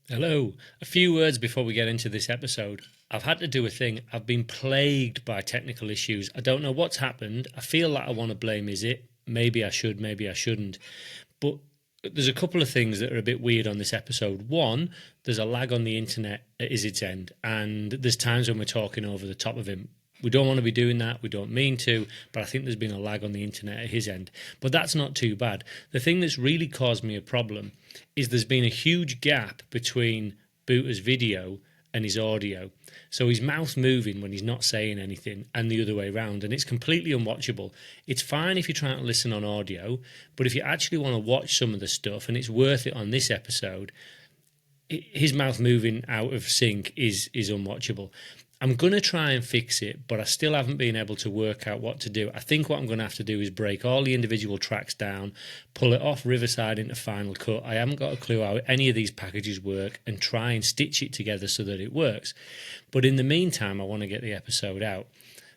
Hello. A few words before we get into this episode. I've had to do a thing. I've been plagued by technical issues. I don't know what's happened. I feel like I want to blame Is It. Maybe I should, maybe I shouldn't. But there's a couple of things that are a bit weird on this episode. One, there's a lag on the internet at Is It's end, and there's times when we're talking over the top of him. We don't want to be doing that. We don't mean to, but I think there's been a lag on the internet at his end. But that's not too bad. The thing that's really caused me a problem is there's been a huge gap between Booter's video and his audio. So his mouth moving when he's not saying anything and the other way around, and it's completely unwatchable. It's fine if you're trying to listen on audio, but if you actually want to watch some of the stuff, and it's worth it on this episode, his mouth moving out of sync is unwatchable. I'm going to try and fix it, but I still haven't been able to work out what to do. I think what I'm going to have to do is break all the individual tracks down, pull it off Riverside into Final Cut. I haven't got a clue how any of these packages work, and try and stitch it together so that it works. But in the meantime, I want to get the episode out.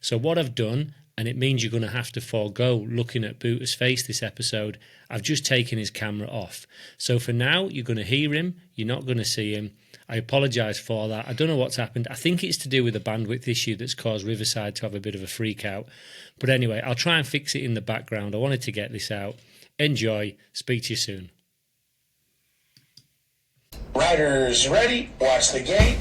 So what I've done, and it means you're going to have to forego looking at Booter's face this episode, I've just taken his camera off. So for now, you're going to hear him, you're not going to see him. I apologise for that. I don't know what's happened. I think it's to do with a bandwidth issue that's caused Riverside to have a bit of a freak out. But anyway, I'll try and fix it in the background. I wanted to get this out. Enjoy. Speak to you soon. Riders ready. Watch the gate.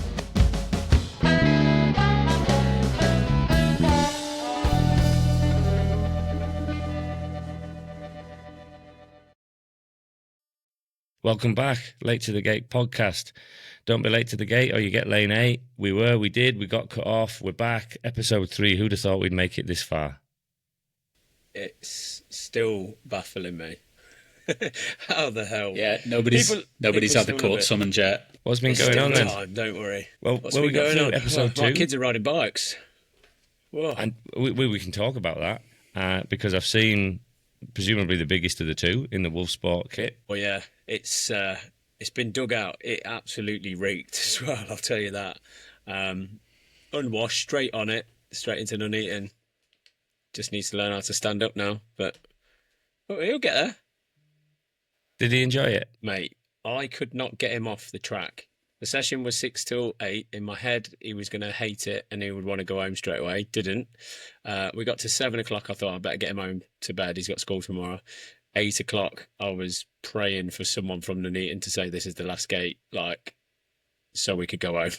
Welcome back, Late to the Gate podcast. Don't be late to the gate or you get lane 8. We did, we got cut off, we're back. Episode 3, who'd have thought we'd make it this far? It's still baffling me. How the hell? Yeah, nobody's had the court summons yet. What's been going on then? Time, don't worry. Well, we got through episode 2. My kids are riding bikes. Whoa. And we can talk about that because I've seen presumably the biggest of the two in the Wolf Sport kit. Well, yeah, it's been dug out. It absolutely reeked as well, I'll tell you that. Unwashed, straight on it, straight into Nuneaton. Just needs to learn how to stand up now, but he'll get there. Did he enjoy it? Mate, I could not get him off the track. The session was 6 till 8. In my head, he was going to hate it and he would want to go home straight away. Didn't. We got to 7 o'clock. I thought, I better get him home to bed. He's got school tomorrow. 8 o'clock, I was praying for someone from Nuneaton to say this is the last gate, so we could go home,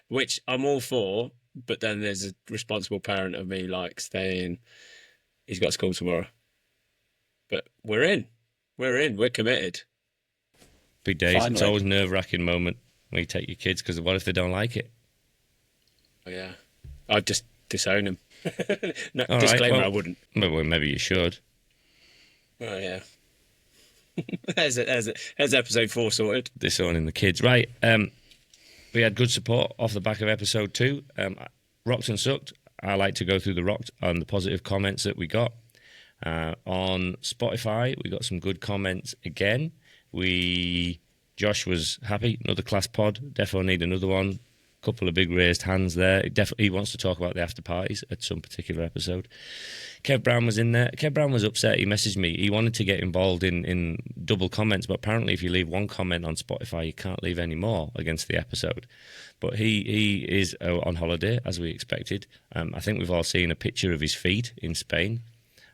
which I'm all for. But then there's a responsible parent of me staying. He's got school tomorrow. But we're in. We're committed. Big days. Finally. It's always a nerve-wracking moment when you take your kids, because what if they don't like it? Oh, yeah. I'd just disown him. No, All disclaimer, right, well, I wouldn't. Well, maybe you should. Oh, yeah. There's episode 4 sorted. Disowning the kids. Right. We had good support off the back of episode 2. Rocked and sucked. I like to go through the rocked and the positive comments that we got. On Spotify, we got some good comments again. Josh was happy. Another class pod. Defo need another one. Couple of big raised hands there. He wants to talk about the after parties at some particular episode. Kev Brown was in there. Kev Brown was upset. He messaged me. He wanted to get involved in double comments, but apparently if you leave one comment on Spotify, you can't leave any more against the episode. But he is on holiday, as we expected. I think we've all seen a picture of his feet in Spain.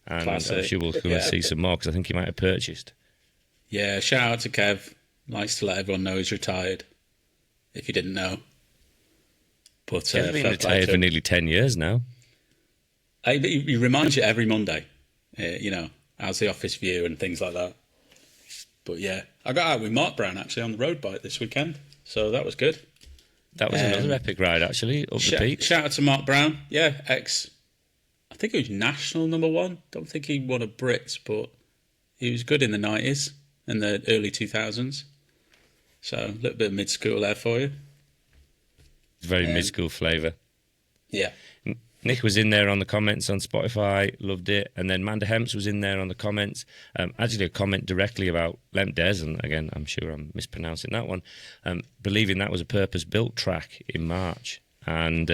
And Classic. I'm sure we'll come and see some more, because I think he might have purchased. Yeah, shout out to Kev. Likes to let everyone know he's retired, if you didn't know. But Kev's been fair play retired to for him. nearly 10 years now. He reminds you every Monday, how's the office view and things like that. But yeah, I got out with Mark Brown actually on the road bike this weekend, so that was good. That was another epic ride, actually, up the peak. Shout out to Mark Brown. Yeah, I think he was national number 1. Don't think he won a Brits, but he was good in the 90s and the early 2000s. So a little bit of mid-school there for you. Very mid-school flavour. Yeah. Nick was in there on the comments on Spotify, loved it. And then Manda Hemps was in there on the comments. Actually, a comment directly about Lemp Des, and again, I'm sure I'm mispronouncing that one, believing that was a purpose-built track in March. And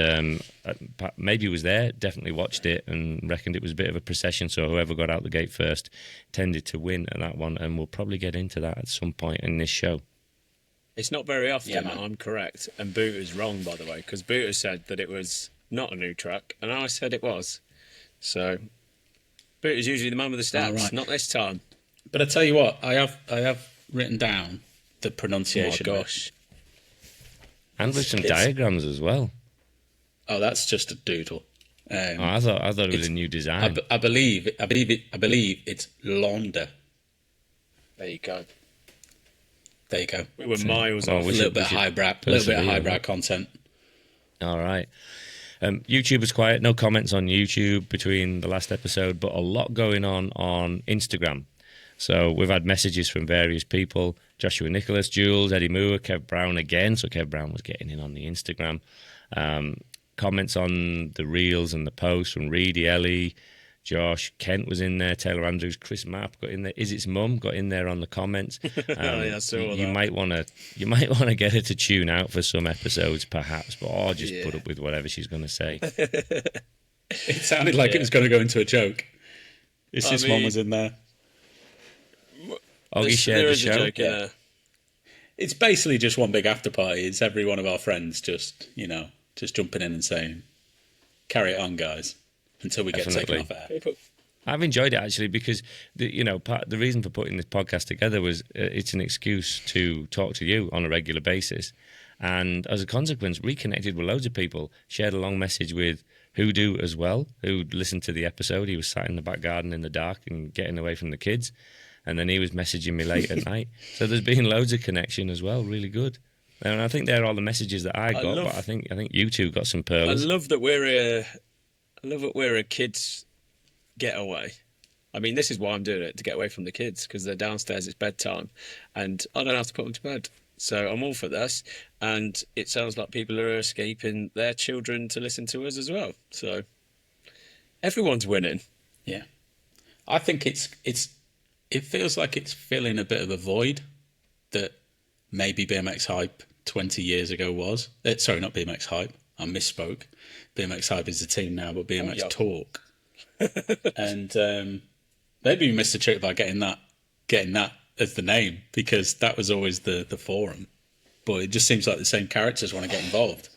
maybe was there, definitely watched it, and reckoned it was a bit of a procession, so whoever got out the gate first tended to win at that one, and we'll probably get into that at some point in this show. It's not very often Yeah, that man. I'm correct and Booter's wrong, by the way, because Booter said that it was not a new track, and I said it was. So Booter's usually the man with the All stats, right. not this time. But I tell you what, I have written down the Oh my pronunciation. Of it. gosh. And with some It's- diagrams as well. Oh, that's just a doodle. Oh, I thought it was it's- a new design. I believe it's Londa. There you go. There you go. We were miles Well, off. A we little should- bit we of should highbrow, persevere. content. All right. YouTube was quiet. No comments on YouTube between the last episode, but a lot going on Instagram. So we've had messages from various people: Joshua Nicholas, Jules, Eddie Moore, Kev Brown again. So Kev Brown was getting in on the Instagram. Comments on the reels and the posts from Reedy, Ellie, Josh, Kent was in there, Taylor Andrews, Chris Mapp got in there. Is It's Mum got in there on the comments. Yeah, I saw you that. might want to get her to tune out for some episodes, perhaps, or just put up with whatever she's going to say. It sounded like it was going to go into a joke. It's I just mean- one was in there. Oggy shared There the is a show. joke in there. It's basically just one big after party. It's every one of our friends just jumping in and saying, "Carry it on, guys," until we get Definitely. taken off air. People, I've enjoyed it actually because the reason for putting this podcast together was it's an excuse to talk to you on a regular basis, and as a consequence, reconnected with loads of people. Shared a long message with Hoodoo as well, who listened to the episode. He was sat in the back garden in the dark and getting away from the kids, and then he was messaging me late at night. So there's been loads of connection as well. Really good. And I think they're all the messages that I got, but I think you two got some I pearls. love that we're a kids getaway. I mean, this is why I'm doing it, to get away from the kids, because they're downstairs, it's bedtime, and I don't have to put them to bed. So I'm all for this, and it sounds like people are escaping their children to listen to us as well. So everyone's winning. Yeah, I think it feels like it's filling a bit of a void that maybe BMX Hype 20 years ago was. Sorry, not BMX Hype. I misspoke. BMX Hype is the team now, but BMX yeah. Talk. And maybe we missed a trick by getting that as the name, because that was always the forum. But it just seems like the same characters want to get involved.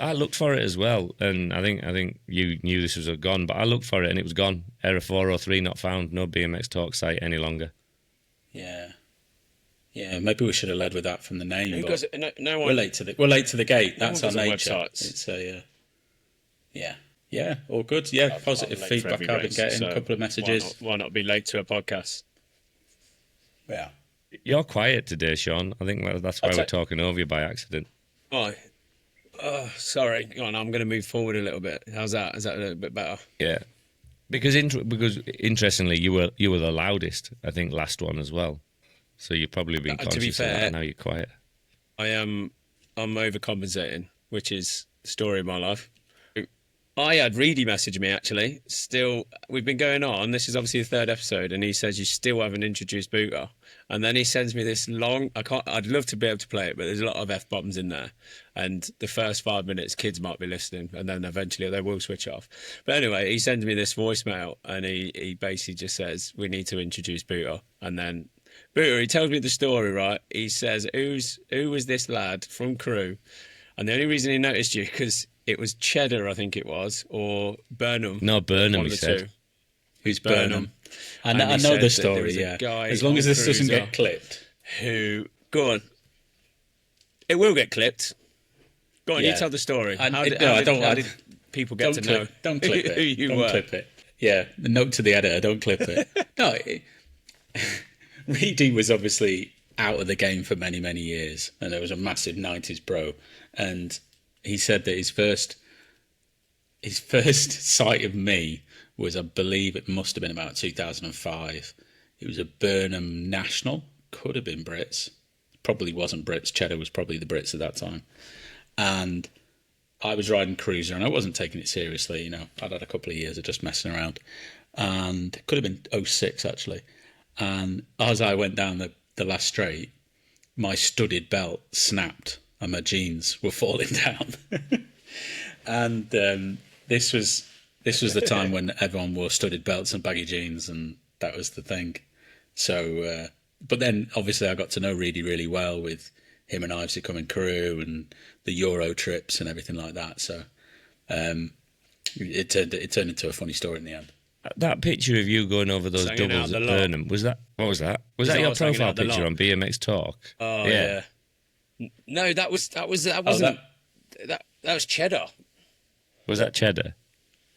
I looked for it as well, and I think you knew this was gone, but I looked for it and it was gone. Error 403 not found. No BMX Talk site any longer. Yeah, maybe we should have led with that from the name. Who but goes, no one, we're late to the gate. No one That's our goes on nature. websites. It's a yeah, all good. Yeah, positive I'm late for feedback every I've been race, getting. so A couple of messages. Why not be late to a podcast? Yeah. You're quiet today, Sean. I think that's why I'll we're take- talking over you by accident. Oh, sorry. Go on, I'm going to move forward a little bit. How's that? Is that a little bit better? Yeah, because interestingly, you were the loudest. I think last one as well. So you've probably been To be conscious of that. fair- And now you're quiet. I'm overcompensating, which is the story of my life. I had Reedy message me actually. Still, we've been going on. This is obviously the third episode, and he says you still haven't introduced Booter. And then he sends me this long. I'd love to be able to play it, but there's a lot of f-bombs in there. And the first 5 minutes, kids might be listening, and then eventually they will switch off. But anyway, he sends me this voicemail, and he basically just says we need to introduce Booter, and then. Booter, he tells me the story, right? He says, who was this lad from Crewe? And the only reason he noticed you, because it was Cheddar, I think it was, or Burnham. No, Burnham, One he of the said. two. Who's Burnham. Burnham? And I he know said the that there story, was a yeah. guy As long as on this doesn't Cruiser get clipped. Who, go on. It will get clipped. Go on, Yeah. you tell the story. I How did people get to know Don't clip it. who you Don't were? clip it. Yeah, the note to the editor, don't clip it. No, Reedy was obviously out of the game for many, many years, and there was a massive 90s bro. And he said that his first sight of me was, I believe it must have been about 2005. It was a Burnham National, could have been Brits, probably wasn't Brits. Cheddar was probably the Brits at that time. And I was riding Cruiser, and I wasn't taking it seriously. I'd had a couple of years of just messing around, and it could have been '06 actually. And as I went down the last straight, my studded belt snapped and my jeans were falling down. And this was the time when everyone wore studded belts and baggy jeans, and that was the thing. So, but then obviously I got to know Reedy really well with him and Ivesy coming crew and the Euro trips and everything like that. So it turned into a funny story in the end. That picture of you going over those Singing doubles out at the lot. Burnham, was that? What was that? Was Is that that your what's hanging profile out the picture lot? on BMX Talk? Oh yeah. No, that wasn't. That was Cheddar. Was that Cheddar?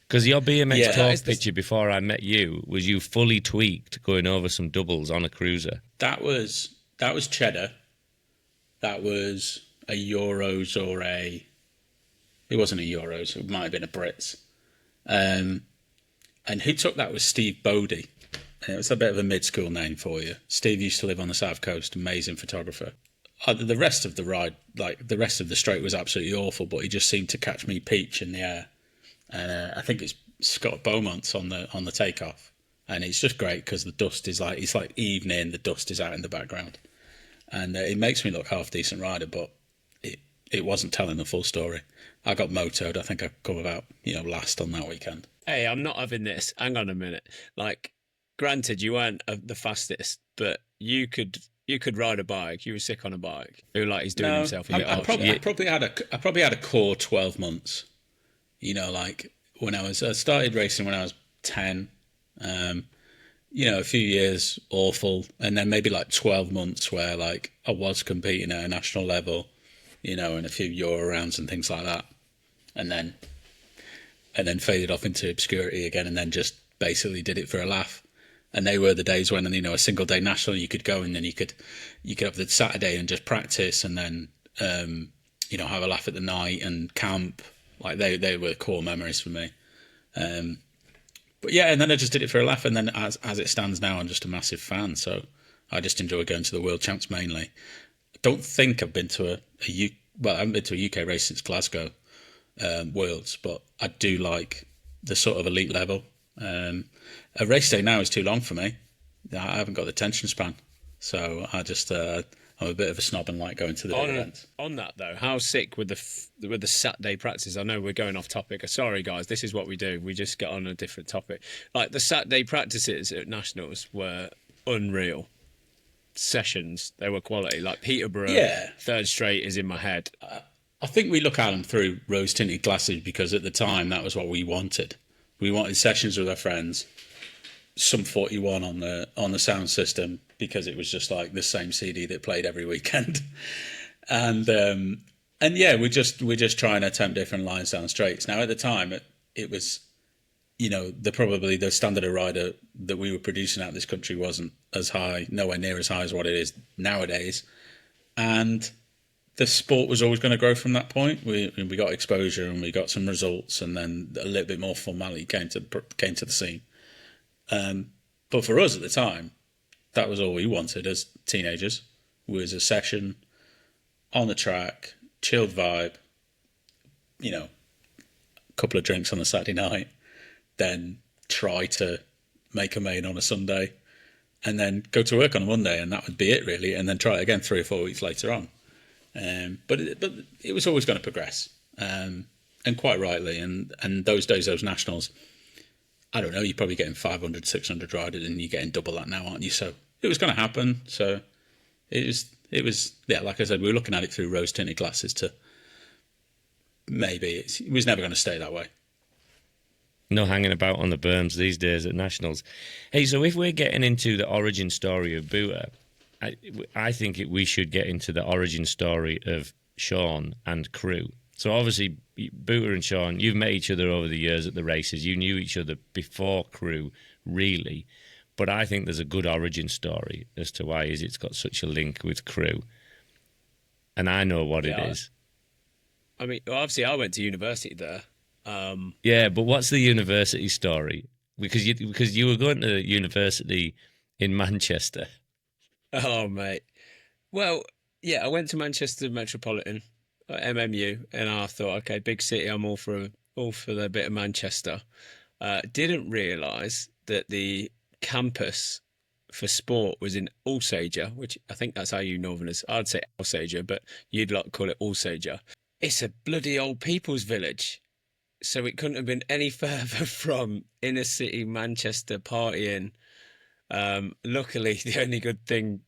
Because your BMX Yeah. Talk Is this- picture before I met you was you fully tweaked going over some doubles on a cruiser. That was Cheddar. That was a Euros or a. It wasn't a Euros. It might have been a Brits. And who took that was Steve Bodie. It was a bit of a mid-school name for you. Steve used to live on the South Coast, amazing photographer. The rest of the ride, like the rest of the straight, was absolutely awful, but he just seemed to catch me peach in the air. And I think it's Scott Beaumont's on the takeoff, and it's just great because the dust is it's like evening, the dust is out in the background, and it makes me look half decent rider, but it wasn't telling the full story. I got motoed. I think I come about last on that weekend. Hey, I'm not having this. Hang on a minute. Like, granted, you weren't the fastest, but you could ride a bike. You were sick on a bike. It was like he's doing himself a bit. I probably had a core 12 months. Like when I started racing when I was 10. A few years awful, and then maybe like 12 months where like I was competing at a national level, in a few Euro rounds and things like that, and then faded off into obscurity again, and then just basically did it for a laugh. And they were the days when, a single day national, you could go and then you could have the Saturday and just practice, and then have a laugh at the night and camp. Like they were core memories for me. But yeah, and then I just did it for a laugh, and then as it stands now, I'm just a massive fan. So I just enjoy going to the World Champs mainly. I don't think I've been to I haven't been to a UK race since Glasgow Worlds, but I do like the sort of elite level. A race day now is too long for me. I haven't got the attention span, so I just I'm a bit of a snob and like going to the events. On that though, how sick with the Saturday practices? I know we're going off topic. Sorry guys, this is what we do. We just get on a different topic. Like the Saturday practices at nationals were unreal. Sessions, they were quality. Like Peterborough, third straight is in my head. I think we look at them through rose-tinted glasses because at the time that was what we wanted. We wanted sessions with our friends, some 41 on the sound system because it was just like the same CD that played every weekend, and yeah, we're just trying to attempt different lines down straights. Now at the time it was, the standard of rider that we were producing out this country wasn't as high, nowhere near as high as what it is nowadays, and the sport was always going to grow from that point. We got exposure and we got some results, and then a little bit more formality came to the scene. But for us at the time, that was all we wanted as teenagers, was a session on the track, chilled vibe, a couple of drinks on a Saturday night, then try to make a main on a Sunday, and then go to work on a Monday, and that would be it really, and then try it again 3 or 4 weeks later on. But it was always going to progress, and quite rightly. And those days, those nationals, I don't know, you're probably getting 500, 600 riders, and you're getting double that now, aren't you? So it was going to happen. So it was, yeah, like I said, we were looking at it through rose-tinted glasses to maybe it was never going to stay that way. No hanging about on the berms these days at nationals. Hey, so if we're getting into the origin story of Booter, I think we should get into the origin story of Sean and crew. So obviously, Booter and Sean, you've met each other over the years at the races. You knew each other before crew, really. But I think there's a good origin story as to why it's got such a link with crew. And I know what it is. I mean, obviously, I went to university there. Yeah, but what's the university story? Because you were going to university in Manchester. Oh, mate. Well, yeah, I went to Manchester Metropolitan, MMU, and I thought, okay, big city, I'm all for the bit of Manchester. Didn't realise that the campus for sport was in Alsager, which I think that's how you Northerners, I'd say Alsager, but you'd like call it Alsager. It's a bloody old people's village. So it couldn't have been any further from inner city Manchester partying. Luckily, the only good thing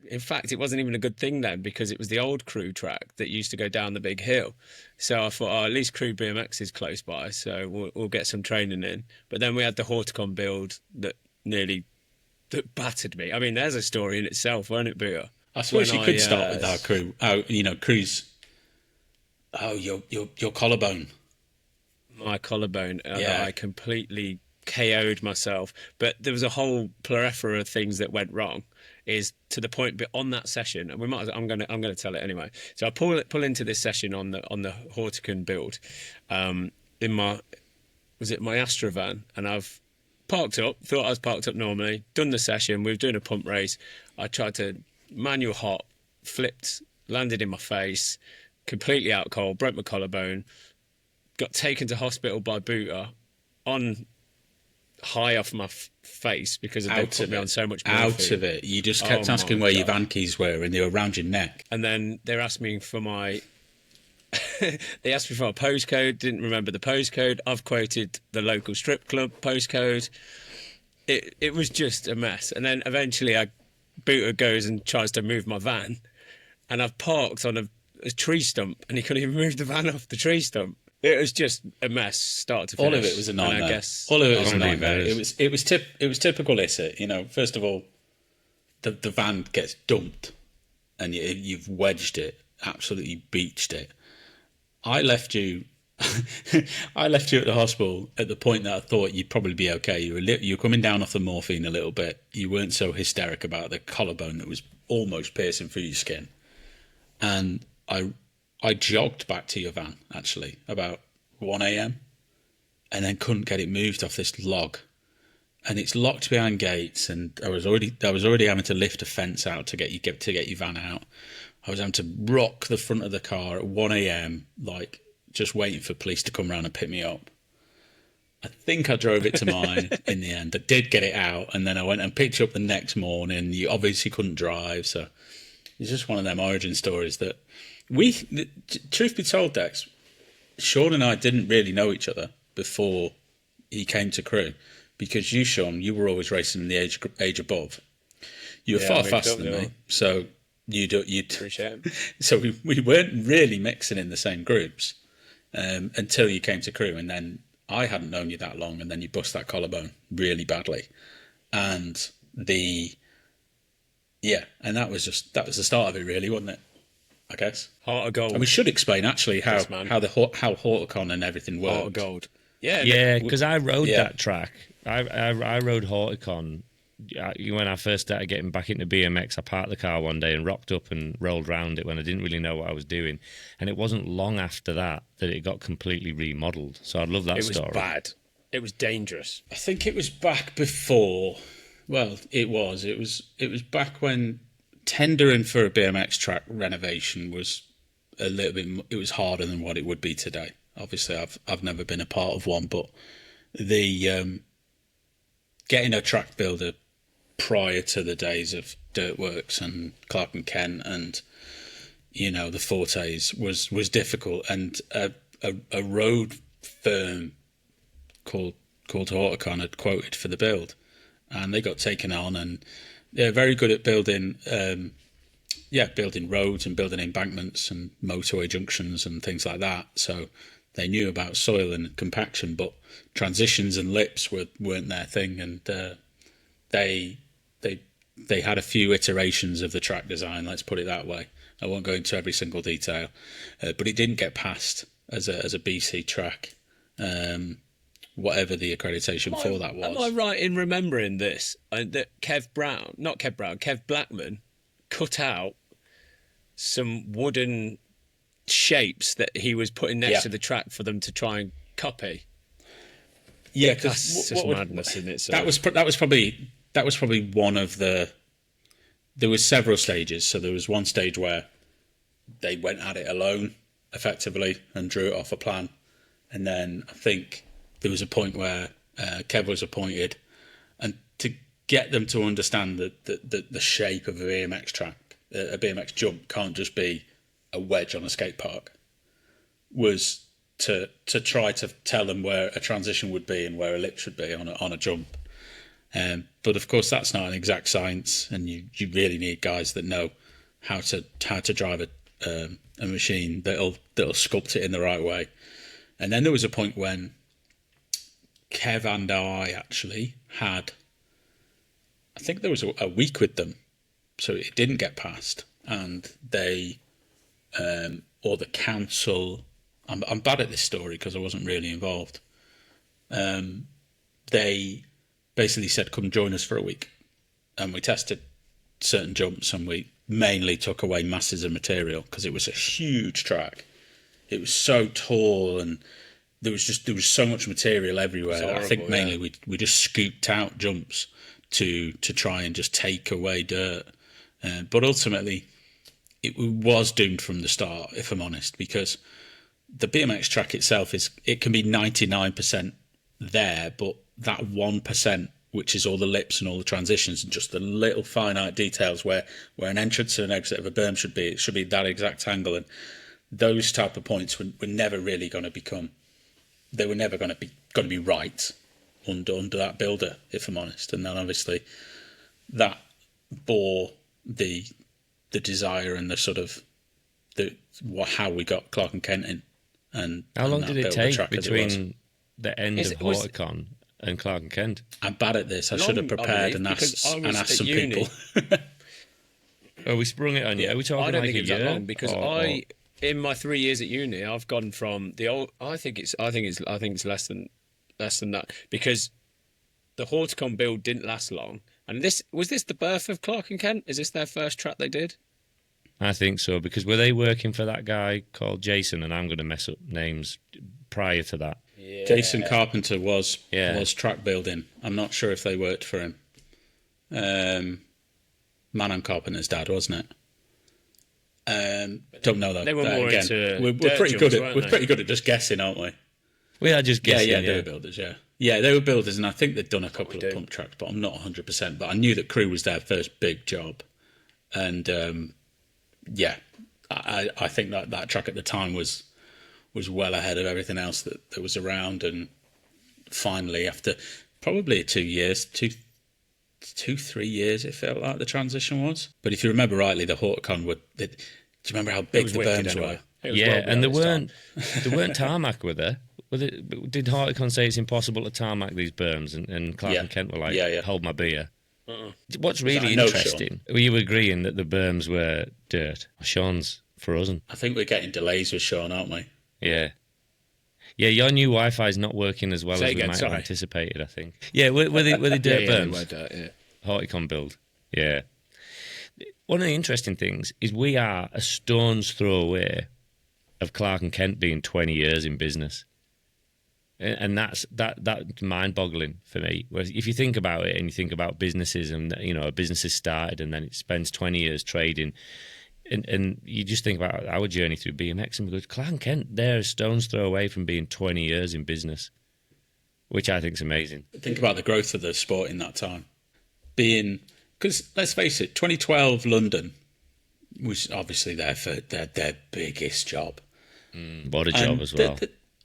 in fact, it wasn't even a good thing then because it was the old crew track that used to go down the big hill. So I thought, oh, at least crew BMX is close by, so we'll get some training in. But then we had the Horticon build that battered me. I mean, there's a story in itself, won't it, Booter? I suppose you could start with our crew. Oh, crews. Oh, your collarbone. My collarbone. Yeah. I completely KO'd myself. But there was a whole plethora of things that went wrong. Is to the point, but on that session, and I'm gonna tell it anyway. So I pull into this session on the Horticon build, in my Astra van, and I've parked up. Thought I was parked up normally. Done the session. We were doing a pump race. I tried to manual hop, flipped, landed in my face, completely out cold, broke my collarbone, got taken to hospital by Booter on high off my face because they put me on so much morphine. Out of it. You just kept asking where your van keys were, and they were around your neck. And then they asked me for my they asked me for my postcode, didn't remember the postcode. I've quoted the local strip club postcode. It was just a mess. And then eventually Booter goes and tries to move my van, and I've parked on a tree stump, and he couldn't even move the van off the tree stump. It was just a mess, start to finish. All of it was a nightmare. I guess all of it was a nightmare. It was typical Issa. You know, first of all, the van gets dumped, and you've wedged it, absolutely beached it. I left you. I left you at the hospital at the point that I thought you'd probably be okay. You were coming down off the morphine a little bit. You weren't so hysteric about the collarbone that was almost piercing through your skin, and I jogged back to your van, actually, about 1 a.m. and then couldn't get it moved off this log. And it's locked behind gates, and I was already having to lift a fence out to get your van out. I was having to rock the front of the car at 1 a.m., like just waiting for police to come around and pick me up. I think I drove it to mine in the end. I did get it out, and then I went and picked you up the next morning. You obviously couldn't drive, so it's just one of them origin stories that truth be told, Dex, Sean and I didn't really know each other before he came to crew, because you, Sean, you were always racing in the age above. You were far faster than me, so you'd appreciate it. So we weren't really mixing in the same groups until you came to crew, and then I hadn't known you that long, and then you bust that collarbone really badly, and that was the start of it, really, wasn't it? I guess. Heart of gold. And we should explain actually how Horticon and everything worked. Heart of gold. Yeah, Yeah, because I rode that track. I rode Horticon. When I first started getting back into BMX, I parked the car one day and rocked up and rolled round it when I didn't really know what I was doing. And it wasn't long after that it got completely remodeled. So I love that story. It was bad. It was dangerous. I think it was back before. Well, it was back when tendering for a BMX track renovation was a little bit. It was harder than what it would be today. Obviously, I've never been a part of one, but the getting a track builder prior to the days of Dirtworks and Clark and Kent and the Fortes was difficult, and a road firm called Horticon had quoted for the build, and they got taken on, and they're very good at building roads and building embankments and motorway junctions and things like that. So they knew about soil and compaction, but transitions and lips weren't their thing, and they had a few iterations of the track design. Let's put it that way. I won't go into every single detail, but it didn't get passed as a BC track. Whatever the accreditation for that was. Am I right in remembering this? That Kev Blackman cut out some wooden shapes that he was putting next to the track for them to try and copy. Yeah, that's just madness in it. So. That was probably one of the. There was several stages. So there was one stage where they went at it alone, effectively, and drew it off a plan, and then I think there was a point where Kev was appointed, and to get them to understand that the shape of a BMX track, a BMX jump can't just be a wedge on a skate park, was to try to tell them where a transition would be and where a lip should be on a jump. But of course, that's not an exact science, and you really need guys that know how to drive a machine that'll sculpt it in the right way. And then there was a point when Kev and I actually had, I think there was a week with them, so it didn't get passed, and they or the council. I'm bad at this story because I wasn't really involved. They basically said, "Come join us for a week," and we tested certain jumps, and we mainly took away masses of material because it was a huge track. It was so tall, and there was so much material everywhere. Horrible, I think mainly we just scooped out jumps to try and just take away dirt. But ultimately, it was doomed from the start, if I'm honest, because the BMX track itself it can be 99% there, but that 1%, which is all the lips and all the transitions and just the little finite details where an entrance and an exit of a berm should be, it should be that exact angle, and those type of points were never really going to become. They were never going to be right under that builder, if I'm honest. And then obviously that bore the desire and the sort of how we got Clark and Kent in. And how long did it take between the end of Horticon and Clark and Kent? I'm bad at this. I should have prepared and asked some people. Oh, we sprung it on you. Are we talking I don't like think a it's year? that long because in my 3 years at uni, I've gone from the old. I think it's less than that because the Horticon build didn't last long. And was this the birth of Clark and Kent? Is this their first track they did? I think so, because were they working for that guy called Jason? And I'm going to mess up names prior to that. Yeah. Jason Carpenter was track building. I'm not sure if they worked for him. Manon Carpenter's dad, wasn't it? Don't know that. They were more again, into we're pretty good at just guessing, aren't we? We are just guessing. Yeah, they were builders. Yeah, they were builders, and I think they'd done a couple of pump tracks, but I'm not 100%. But I knew that Crew was their first big job, and I think that track at the time was well ahead of everything else that was around, and finally, after probably 2 years, 3 years, it felt like the transition was. But if you remember rightly, the Horticon do you remember how big the berms were? Yeah, and there weren't tarmac with her. Did Horticon say it's impossible to tarmac these berms? And Clark and Kent were like, hold my beer. What's really interesting, were you agreeing that the berms were dirt? Sean's frozen. I think we're getting delays with Sean, aren't we? Yeah. Yeah, your new Wi-Fi is not working as well as we might have anticipated, I think. Yeah, were they dirt berms? Yeah, dirt, yeah. Horticon build. Yeah. One of the interesting things is we are a stone's throw away of Clark and Kent being 20 years in business. And that's mind-boggling for me. Whereas if you think about it and you think about businesses and, a business is started and then it spends 20 years trading, and you just think about our journey through BMX and we go, Clark and Kent, they're a stone's throw away from being 20 years in business, which I think is amazing. Think about the growth of the sport in that time. Because let's face it, 2012 London was obviously their biggest job. What a job as well.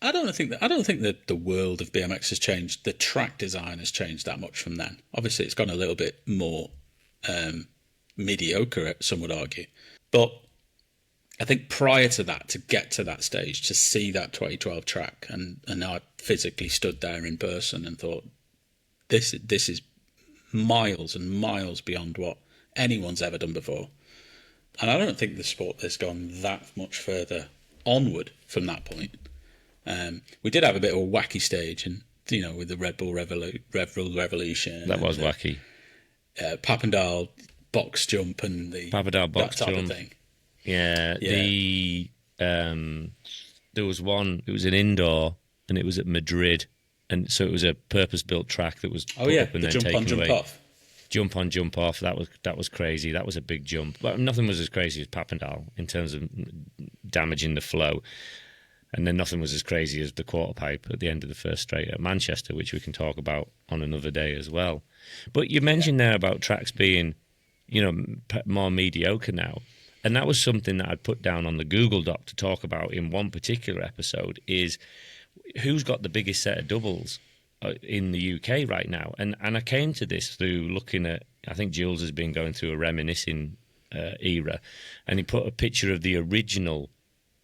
I don't think that the world of BMX has changed. The track design has changed that much from then. Obviously, it's gone a little bit more mediocre, some would argue. But I think prior to that, to get to that stage, to see that 2012 track, and I physically stood there in person and thought, this is miles and miles beyond what anyone's ever done before. And I don't think the sport has gone that much further onward from that point. We did have a bit of a wacky stage, and with the Red Bull Revolution. That was wacky. Papendal box jump and the Papendal box that type jump. of thing. Yeah. There was one. It was an indoor, and it was at Madrid, and so it was a purpose-built track that was put up and the then jump taken on, jump away. off. Jump on, jump off. That was crazy. That was a big jump. But nothing was as crazy as Papendal in terms of damaging the flow. And then nothing was as crazy as the quarter pipe at the end of the first straight at Manchester, which we can talk about on another day as well. But you mentioned there about tracks being, more mediocre now. And that was something that I'd put down on the Google Doc to talk about in one particular episode is who's got the biggest set of doubles in the UK right now. And I came to this through looking at, I think Jules has been going through a reminiscing era, and he put a picture of the original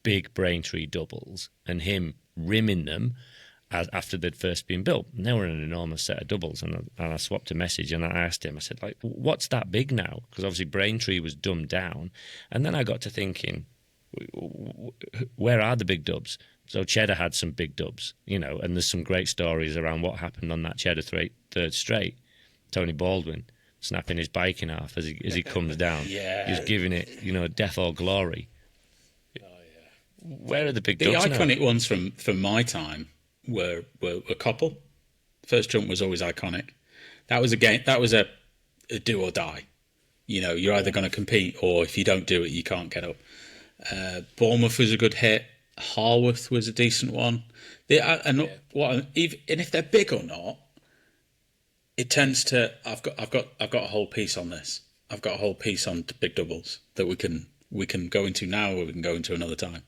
big Braintree doubles and him rimming them after they'd first been built. And they were an enormous set of doubles, and I swapped a message and I asked him, I said, like, what's that big now? Because obviously Braintree was dumbed down. And then I got to thinking, where are the big dubs? So Cheddar had some big dubs, you know, and there's some great stories around what happened on that Cheddar third straight. Tony Baldwin snapping his bike in half as he comes down. Yeah. He's giving it, you know, death or glory. Oh, yeah. Where are the big The dubs now? iconic ones from my time were Koppel. First jump was always iconic. That was a game. That was a do or die. You know, you're either going to compete, or if you don't do it, you can't get up. Bournemouth was a good hit. Harworth was a decent one. And if they're big or not, it tends to. I've got a whole piece on this. I've got a whole piece on big doubles that we can go into now, or we can go into another time.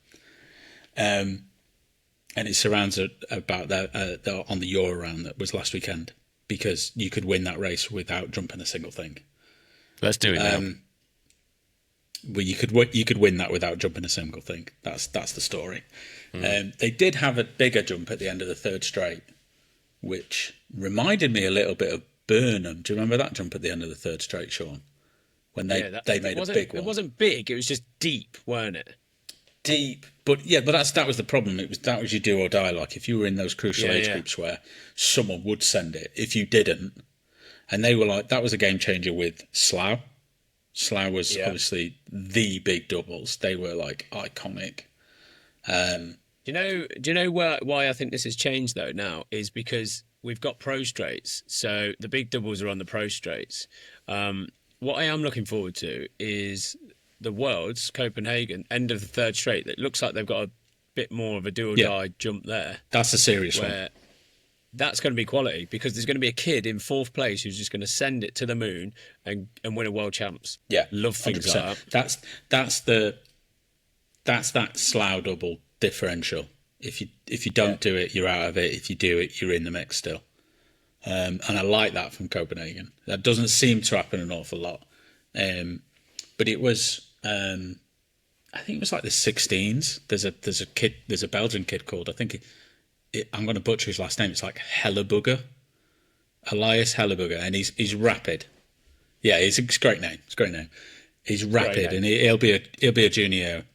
And it surrounds about that on the Euro round that was last weekend, because you could win that race without jumping a single thing. Let's do it now. Well, you could win that without jumping a single thing. That's the story. They did have a bigger jump at the end of the third straight, which reminded me a little bit of Burnham. Do you remember that jump at the end of the third straight, Sean? When they made a big one. It wasn't big. It was just deep, weren't it? Deep, but that was the problem. That was your do or die. Like, if you were in those crucial age groups where someone would send it, if you didn't, and they were like, that was a game changer with Slough. Slough was obviously the big doubles. They were like iconic. Do you know why I think this has changed though now is because we've got pro straights, so the big doubles are on the pro straights. What I am looking forward to is the Worlds, Copenhagen, end of the third straight. It looks like they've got a bit more of a do or die jump there. That's a serious one. That's going to be quality, because there's going to be a kid in fourth place who's just going to send it to the moon and win a world champs. Yeah, love things 100%. like that. That's that Slough double differential. If you don't do it, you're out of it. If you do it, you're in the mix still. And I like that from Copenhagen. That doesn't seem to happen an awful lot. But it was, I think it was like the 16s. There's a Belgian kid called, I think I'm going to butcher his last name. It's like Helleburger, Elias Helleburger, and he's rapid. Yeah, it's a great name. It's a great name. He's rapid, and he'll be a junior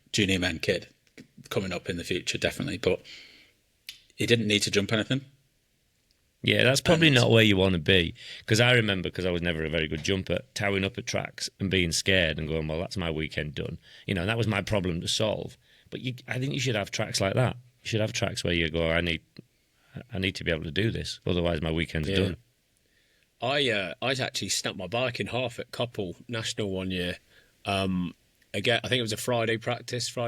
men kid coming up in the future, definitely. But he didn't need to jump anything. Yeah, that's probably not where you want to be. Because I remember, because I was never a very good jumper, towing up at tracks and being scared and going, well, that's my weekend done. You know, and that was my problem to solve. But I think you should have tracks like that. You should have tracks where you go, I need to be able to do this, otherwise my weekend's done. I actually snapped my bike in half at Koppel National one year. Again, I think it was a Friday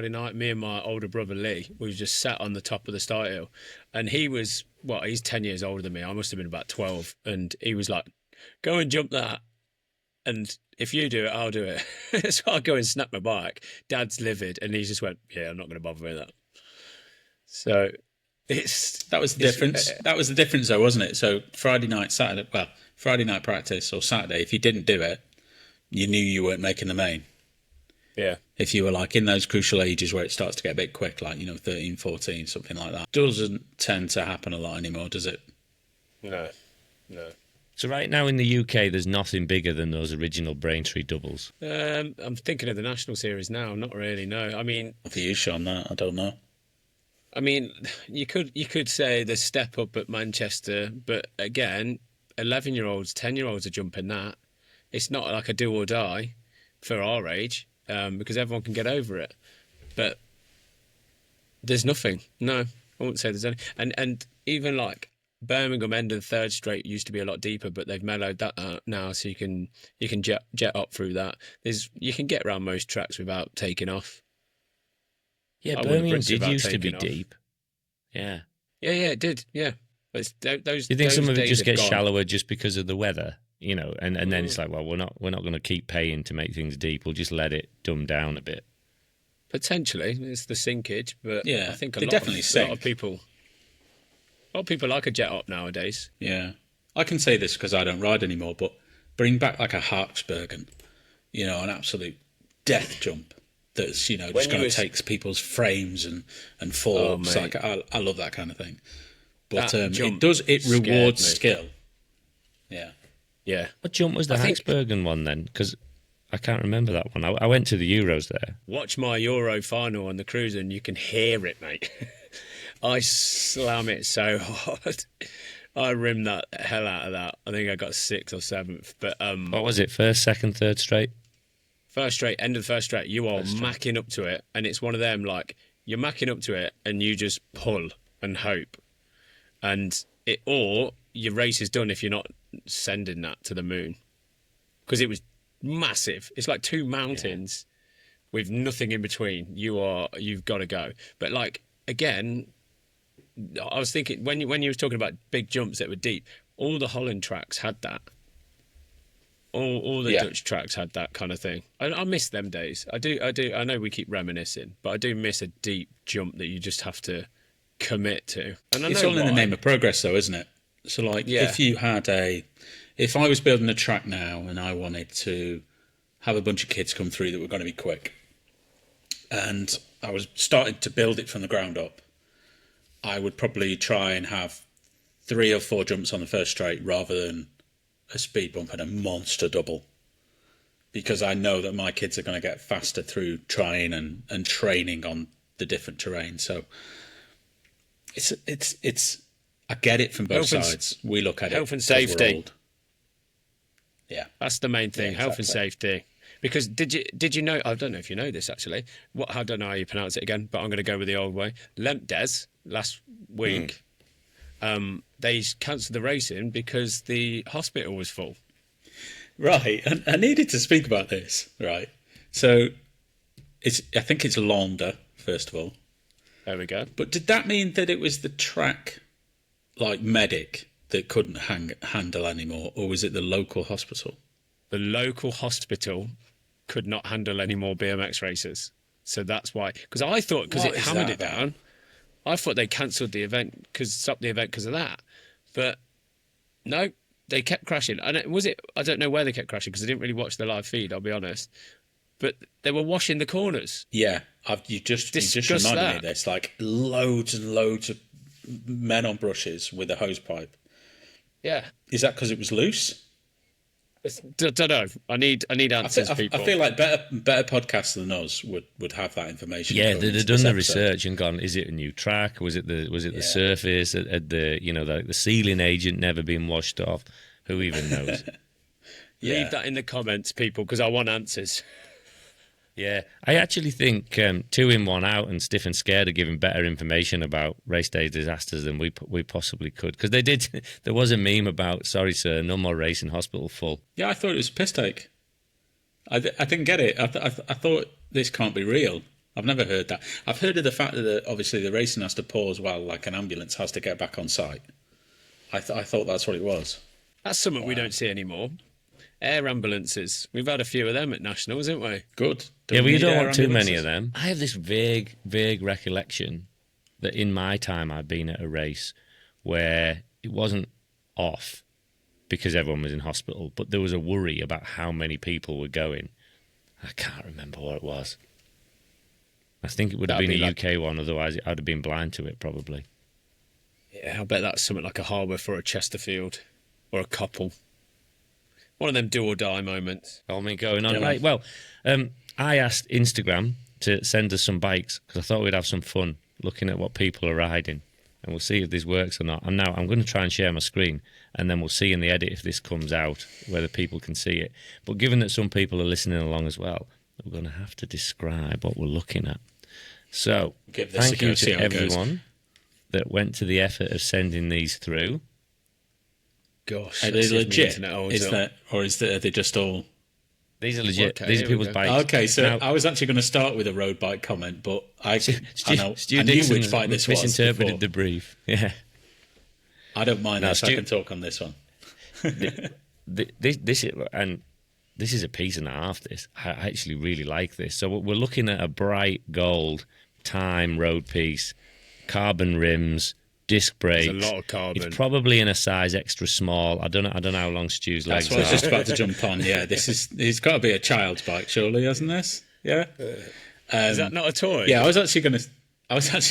night. Me and my older brother Lee, we was just sat on the top of the start hill, and he's 10 years older than me. I must have been about 12, and he was like, "Go and jump that, and if you do it, I'll do it." So I go and snap my bike. Dad's livid, and he just went, "Yeah, I'm not going to bother with that." So that was the difference. That was the difference, though, wasn't it? So Friday night practice or Saturday, if you didn't do it, you knew you weren't making the main. Yeah. If you were like in those crucial ages where it starts to get a bit quick, like, 13, 14, something like that. Doesn't tend to happen a lot anymore, does it? No. So right now in the UK, there's nothing bigger than those original Braintree doubles. I'm thinking of the national series now. Not really, no. I mean, for you, Sean, that I don't know. I mean, you could say the step up at Manchester, but again, 11-year-olds, 10-year-olds are jumping that. It's not like a do or die for our age, because everyone can get over it. But there's nothing. No, I wouldn't say there's any. And even like Birmingham end of the third straight used to be a lot deeper, but they've mellowed that out now, so you can jet up through that. You can get around most tracks without taking off. Yeah, Birmingham did used to be deep. Yeah. Yeah, it did. Yeah. But those. Do you think some of it just gets gone. shallower just because of the weather? And then it's like, well, we're not going to keep paying to make things deep. We'll just let it dumb down a bit. Potentially, it's the sinkage, but yeah, I think they definitely a lot of people. Well, people like a jet up nowadays. Yeah. I can say this because I don't ride anymore, but bring back like a Harksbergen, an absolute death jump that's, just going to take people's frames and forks. mate. Like, I love that kind of thing. But That jump it rewards scared me. skill. Yeah. Yeah. What jump was the I think- Haxbergen one then? Because I can't remember that one. I went to the Euros there. Watch my Euro final on the cruiser and you can hear it, mate. I slam it so hard. I rimmed that hell out of that. I think I got 6th or 7th. But What was it? First, second, third straight? first straight, end of the first straight, you are macking up to it. And it's one of them, like, you're macking up to it and you just pull and hope. Or your race is done if you're not sending that to the moon. Because it was massive. It's like 2 mountains with nothing in between. You've got to go. But like, again, I was thinking when you was talking about big jumps that were deep, all the Holland tracks had that. All the Dutch tracks had that kind of thing. I miss them days. I do. I know we keep remassing, but I do miss a deep jump that you just have to commit to. And It's all in the name of progress, though, isn't it? So, like, if I was building a track now and I wanted to have a bunch of kids come through that were going to be quick, and I was starting to build it from the ground up, I would probably try and have 3 or 4 jumps on the first straight rather than a speed bump and a monster double, because I know that my kids are going to get faster through trying and training on the different terrain. So it's I get it from both sides. We look at it health and 'cause we're safety. old. Yeah, That's the main thing, health and safety. Because did you know? I don't know if you know this actually. I don't know how you pronounce it again, but I'm going to go with the old way. Lempdes last week, they cancelled the racing because the hospital was full. right. And I needed to speak about this. Right. So I think it's Londa first of all. There we go. But did that mean that it was the track, like medic, that couldn't handle anymore, or was it the local hospital? The local hospital could not handle any more BMX races, so that's why. Because I thought because What it is hammered that it about? down, I thought they cancelled the event stopped the event because of that. But no, they kept crashing. And I don't know where they kept crashing because I didn't really watch the live feed. I'll be honest. But they were washing the corners. Yeah, you just Discuss reminded me that. of this. Like loads and loads of men on brushes with a hose pipe. Yeah. Is that because it was loose? Don't know. I need answers, people. I feel like better podcasts than us would have that information. Yeah, going they'd into have done this the episode. research and gone, is it a new track? Was it the surface? Had the sealing agent never been washed off? Who even knows? Yeah. Leave that in the comments, people, because I want answers. Yeah, I actually think 2 in 1 out and Stiff and Scared are giving better information about race day disasters than we possibly could. Because they did. There was a meme about, sorry sir, no more racing, hospital full. Yeah, I thought it was a piss take. I didn't get it. I thought this can't be real. I've never heard that. I've heard of the fact that obviously the racing has to pause while like an ambulance has to get back on site. I thought that's what it was. That's something we don't see anymore. Air ambulances. We've had a few of them at Nationals, haven't we? Good. Yeah, well, you need don't air want too many ambulances. of them. I have this vague recollection that in my time I've been at a race where it wasn't off because everyone was in hospital, but there was a worry about how many people were going. I can't remember what it was. I think it would have That'd been be a like- UK one, otherwise I'd have been blind to it probably. Yeah, I bet that's something like a Harbour for a Chesterfield or a couple. One of them do or die moments. All me going on. Yeah, Right, well, I asked Instagram to send us some bikes because I thought we'd have some fun looking at what people are riding, and we'll see if this works or not. And now I'm going to try and share my screen, and then we'll see in the edit if this comes out, whether people can see it. But given that some people are listening along as well, we're going to have to describe what we're looking at. So, Give this a thank go, you see to how it goes. everyone that went to the effort of sending these through. Gosh, Are let's they see if my legit? internet holds Is up. that, or are they just all? These are legit. Okay, These are here we people's go. bikes. Okay, so Now- I was actually going to start with a road bike comment, but I Stu knew Dixon which bike this was. misinterpreted before. the brief. Yeah. I don't mind No, this. I Stu- can talk on this one. This is a piece and a half. This I actually really like this. So we're looking at a bright gold time road piece, carbon rims, disc brakes. There's a lot of carbon. It's probably in a size extra small. I don't know how long Stu's legs That's what I was are. just about to jump on. Yeah, it's got to be a child's bike, surely, hasn't this? Yeah. Is that not a toy? Yeah, I was actually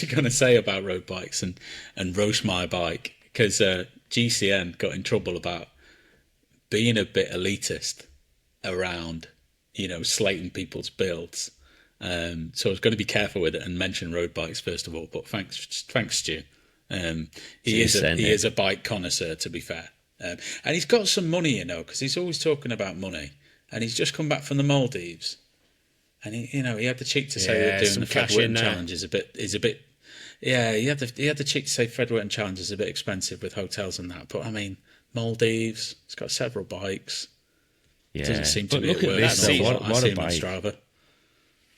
gonna say about road bikes and roast my bike, because GCN got in trouble about being a bit elitist around, slating people's builds. So I was going to be careful with it and mention road bikes first of all. But thanks, Stu. He is a bike connoisseur, to be fair, and he's got some money, because he's always talking about money, and he's just come back from the Maldives, and he had the cheek to say that doing the Fred Whitten challenge is a bit. Yeah, he had the cheek to say Fred Whitten challenge is a bit expensive with hotels and that, but I mean Maldives, it's got several bikes. Yeah, doesn't seem to but be look at this. What a bike! Strava.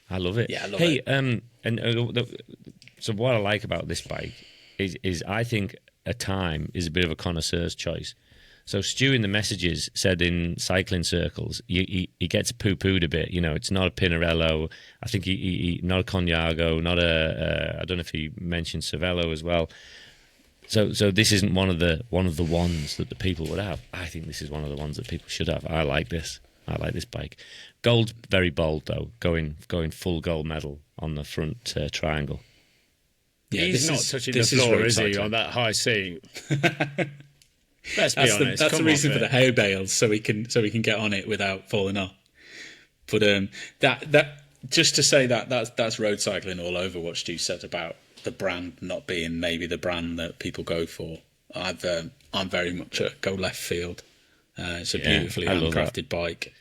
I love it. Yeah, I love it. So what I like about this bike is I think a time is a bit of a connoisseur's choice. So Stu in the messages said in cycling circles, he gets poo-pooed a bit. It's not a Pinarello. I think he not a Cognago, not I don't know if he mentioned Cervelo as well. So this isn't one of the ones that the people would have. I think this is one of the ones that people should have. I like this. I like this bike. Gold's very bold though, going full gold medal on the front triangle. Yeah, he's not touching the floor, is he, on that high seat? Let's be honest. That's the reason for the hay bales, so we can get on it without falling off. But that just to say that's road cycling all over. What Stu said about the brand not being maybe the brand that people go for. I'm very much a go left field. It's a beautifully handcrafted bike.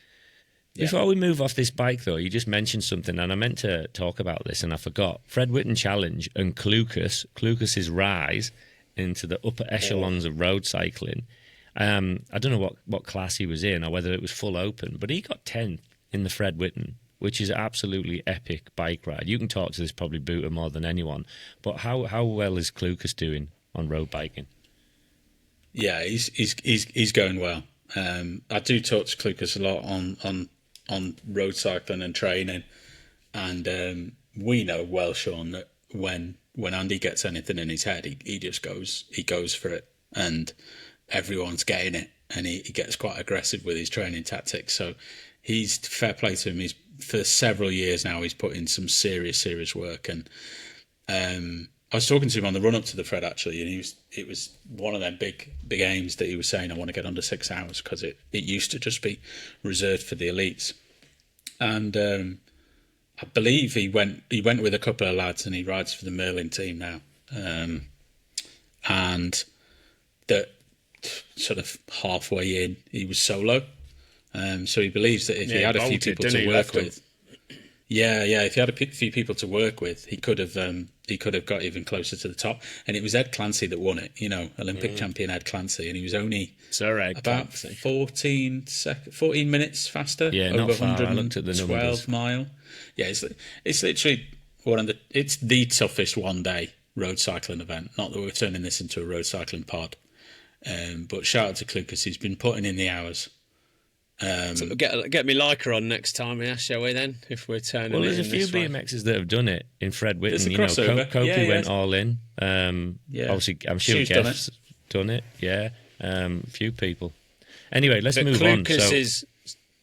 Yeah. Before we move off this bike, though, you just mentioned something, and I meant to talk about this, and I forgot. Fred Whitten Challenge and Clucas's rise into the upper echelons of road cycling. I don't know what class he was in or whether it was full open, but he got 10th in the Fred Whitten, which is an absolutely epic bike ride. You can talk to this probably Booter more than anyone, but how well is Clucas doing on road biking? Yeah, he's going well. I do talk to Clucas a lot on road cycling and training, and we know well, Sean, that when Andy gets anything in his head, he just goes for it, and everyone's getting it, and he gets quite aggressive with his training tactics. So he's fair play to him. He's for several years now he's put in some serious work, and I was talking to him on the run up to the Fred actually, and it was one of them big aims that he was saying, I want to get under 6 hours, because it used to just be reserved for the elites. And I believe he went with a couple of lads, and he rides for the Merlin team now. And that sort of halfway in, he was solo. So he believes that if he had a few people to work with, if he had a few people to work with, he could have got even closer to the top. And it was Ed Clancy that won it, Olympic champion Ed Clancy, and he was only about 14 minutes faster. Yeah, not far. I looked at the numbers. 12 mile. Yeah, it's literally it's the toughest one day road cycling event. Not that we're turning this into a road cycling pod, but shout out to Clucas. He's been putting in the hours. So get me Leica on next time, yeah, shall we then? If we're turning. Well, there's a few BMXs that have done it in Fred Whitten. Copley went all in. Obviously, I'm sure Jeff's done it. Yeah, a few people. Anyway, let's move on.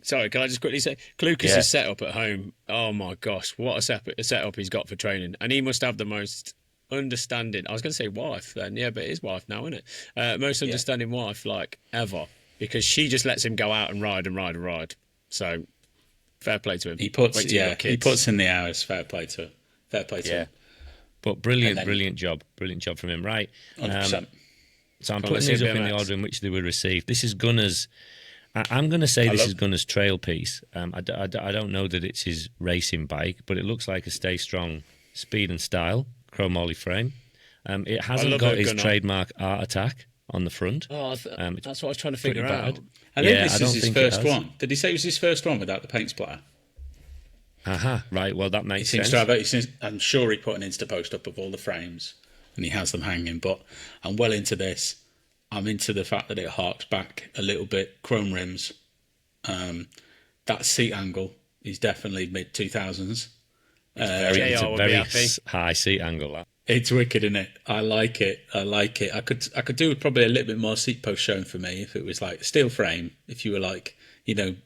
Sorry, can I just quickly say, Clucas' setup at home, oh my gosh, what a setup he's got for training. And he must have the most understanding, I was going to say wife then, yeah, but his wife now, isn't it? Most understanding wife, ever. Because she just lets him go out and ride. So, fair play to him. He puts in the hours, fair play to him. But brilliant job from him, right? 100%. So I'm putting these up in the order in which they were received. This is Gunnar's. I'm going to say this is Gunnar's trail piece. I don't know that it's his racing bike, but it looks like a Stay Strong Speed and Style chromoly frame. It hasn't got his trademark Art Attack on the front. Oh, that's what I was trying to figure out. I think this is his first one. Did he say it was his first one without the paint splatter? Right. Well, that makes sense. I'm sure he put an Insta post up of all the frames, and he has them hanging. But I'm well into this. I'm into the fact that it harks back a little bit. Chrome rims. That seat angle is definitely mid 2000s. It's a very high seat angle. That. It's wicked, isn't it? I like it. I like it. I could do with probably a little bit more seat post showing for me if it was like steel frame. If you were like,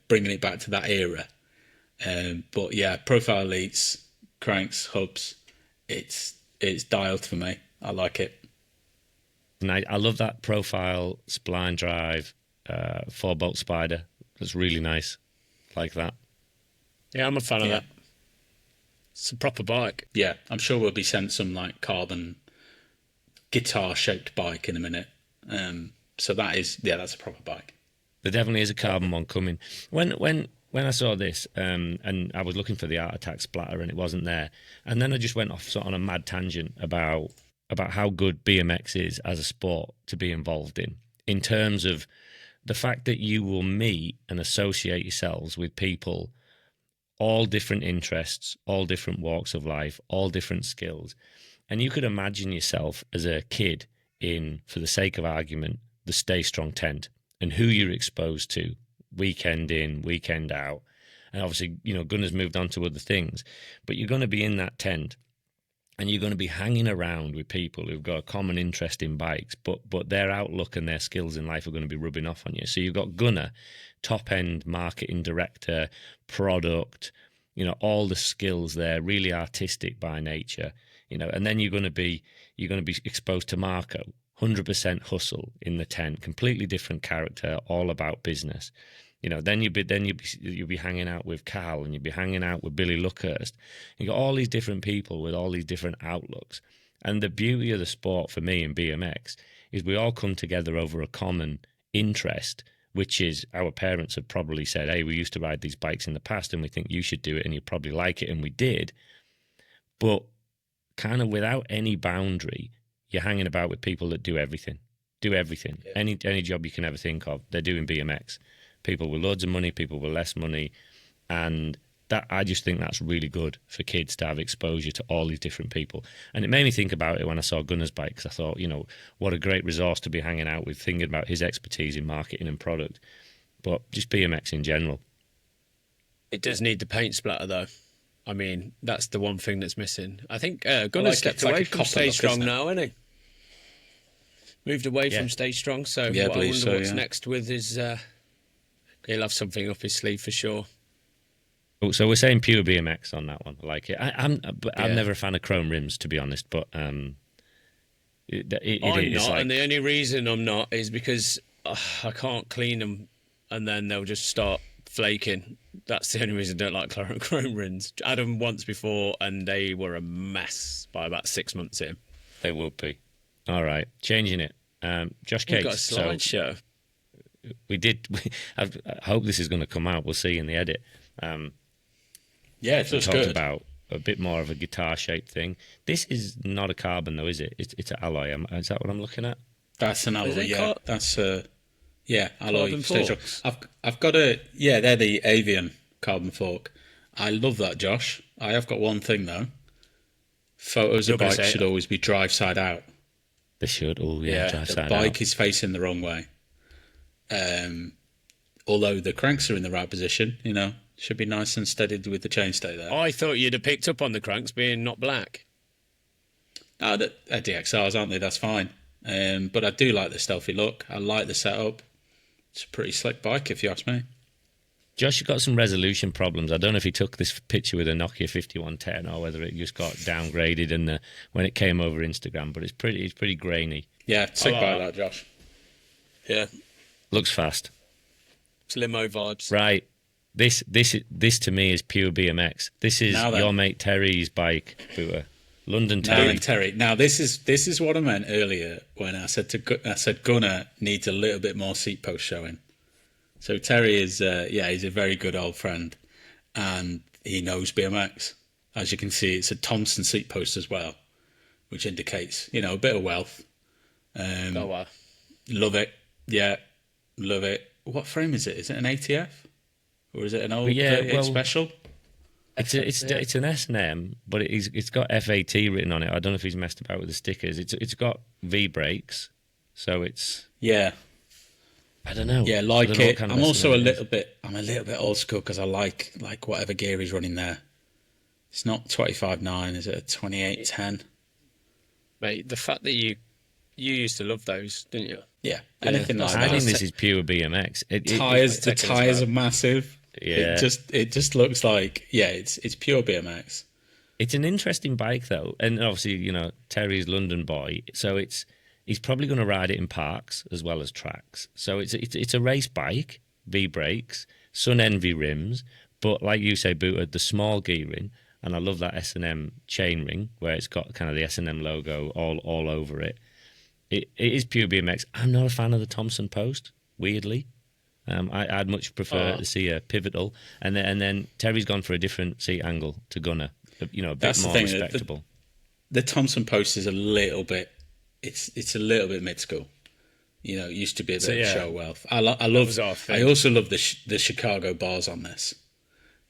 bringing it back to that era. But yeah, profile elites, cranks, hubs. It's dialed for me. I like it. And I love that profile spline drive, 4-bolt spider. That's really nice. Like that. Yeah, I'm a fan of Yeah. that. It's a proper bike. Yeah, I'm sure we'll be sent some like carbon guitar shaped bike in a minute. So that's a proper bike. There definitely is a carbon one coming. When I saw this, and I was looking for the Art Attack splatter, and it wasn't there, and then I just went off sort of on a mad tangent about how good BMX is as a sport to be involved in terms of the fact that you will meet and associate yourselves with people, all different interests, all different walks of life, all different skills, and you could imagine yourself as a kid in, for the sake of argument, the Stay Strong tent, and who you're exposed to weekend in, weekend out. And obviously, Gunner's moved on to other things, but you're going to be in that tent and you're going to be hanging around with people who've got a common interest in bikes, but their outlook and their skills in life are going to be rubbing off on you. So you've got Gunner, top end marketing director, product, all the skills there, really artistic by nature, and then you're going to be exposed to Marco, 100% hustle in the tent, completely different character, all about business. Then you'll be hanging out with Cal, and you'll be hanging out with Billy Luckhurst. You got all these different people with all these different outlooks. And the beauty of the sport for me in BMX is we all come together over a common interest, which is our parents have probably said, hey, we used to ride these bikes in the past and we think you should do it and you probably like it, and we did. But kind of without any boundary, you're hanging about with people that do everything. Yeah. Any job you can ever think of, they're doing BMX. People with loads of money, people with less money. And that, I just think that's really good for kids to have exposure to all these different people. And it made me think about it when I saw Gunner's bike, because I thought, what a great resource to be hanging out with, thinking about his expertise in marketing and product. But just BMX in general. It does need the paint splatter, though. I mean, that's the one thing that's missing. I think Gunner's like stepped it's like away a from copper Stay look, Strong isn't it? now, isn't he? Moved away Yeah. from Stay Strong, so Yeah, I what I believe wonder so, what's yeah. next with his... he'll have something up his sleeve for sure. So we're saying pure BMX on that one. I like it. I'm Yeah. never a fan of chrome rims, to be honest, but I'm it's not, like, and the only reason I'm not is because I can't clean them, and then they'll just start flaking. That's the only reason I don't like chrome rims. I had them once before, and they were a mess by about 6 months in. they would be. All right, changing it. Josh We've got a Cates. So slideshow. I hope this is going to come out. We'll see in the edit. Yeah, it We looks talked good. about a bit more of a guitar-shaped thing. This is not a carbon, though, is it? It's an alloy. Is that what I'm looking at? That's an alloy. it Yeah, that's alloy. Carbon Stage forks? I've got they're the Avian carbon fork. I love that, Josh. I have got one thing though. Photos You're of gonna bikes say it. should always be drive side out. They should. Oh, yeah, drive The side bike out. is facing the wrong way. Although the cranks are in the right position, should be nice and steadied with the chainstay there. I thought you'd have picked up on the cranks being not black. No, they're DXRs, aren't they? That's fine. But I do like the stealthy look. I like the setup. It's a pretty slick bike, if you ask me. Josh, you got some resolution problems. I don't know if he took this picture with a Nokia 5110 or whether it just got downgraded when it came over Instagram, but it's pretty grainy. Yeah, sick like bike, that. that, Josh. Yeah, Looks fast. it's limo vibes. Right. This to me is pure BMX. This is Now then. your mate Terry's bike, Booter. London Now Terry. then, Terry. Now this is what I meant earlier when I said Gunner needs a little bit more seat post showing. So Terry is he's a very good old friend, and he knows BMX. As you can see, it's a Thompson seat post as well, which indicates a bit of wealth. Oh wow. Love it. Yeah, love it. What frame is it? Is it an ATF or is it an old yeah, 38 well- special? It's an S&M, but it's got FAT written on it. I don't know if he's messed about with the stickers. It's got V brakes, so it's Yeah. I don't know. Yeah, I like don't know what it. kind of I'm also S&M it is. I'm a little bit old school because I like whatever gear he's running there. It's not 25.9, is it a 28.10? Mate, the fact that you used to love those, didn't you? Yeah, anything like I that. think this is pure BMX. Tires, the taken as tires well. are massive. Yeah. It just looks like it's pure BMX. It's an interesting bike though, and obviously Terry's London boy, so he's probably going to ride it in parks as well as tracks. So it's a race bike, V brakes, Sun Envy rims, but like you say, booted the small gearing, and I love that S&M chain ring where it's got kind of the S&M logo all over it. It is pure BMX. I'm not a fan of the Thompson post, weirdly. I'd much prefer to see a pivotal, and then Terry's gone for a different seat angle to Gunner. A bit That's the more thing, respectable. The Thompson post is a little bit. It's a little bit mid school. It used to be a bit of show wealth. I love. I also love the Chicago bars on this.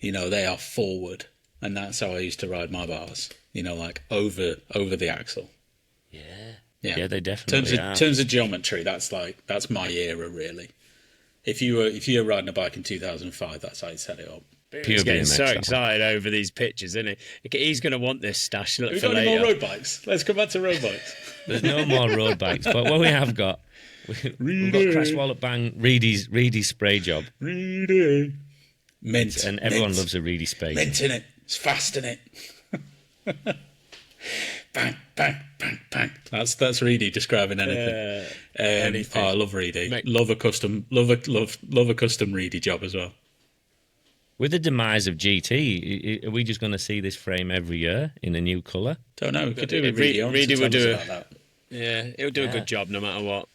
They are forward, and that's how I used to ride my bars. Like over the axle. Yeah, they definitely are. In terms of geometry, that's my era really. If you were riding a bike in 2005, that's how you set it up. He's getting BMX, so that one. excited over these pictures, isn't he? He's going to want this stash for Have we got later. any more road bikes? Let's come back to road bikes. There's no more road bikes, but what we have got, we've got Crash Wallop Bang, Reedy's spray job, Reedy. Mint. and everyone mint. loves a Reedy spray. Mint in it. It's fast in it. Bang, bang, bang, bang. That's Reedy describing anything. Anything. Oh, I love Reedy. Mate. Love a custom Reedy job as well. With the demise of GT, are we just going to see this frame every year in a new colour? Don't know. We could do a Reedy Reedy. will do about that. Yeah, he'll do a good job no matter what.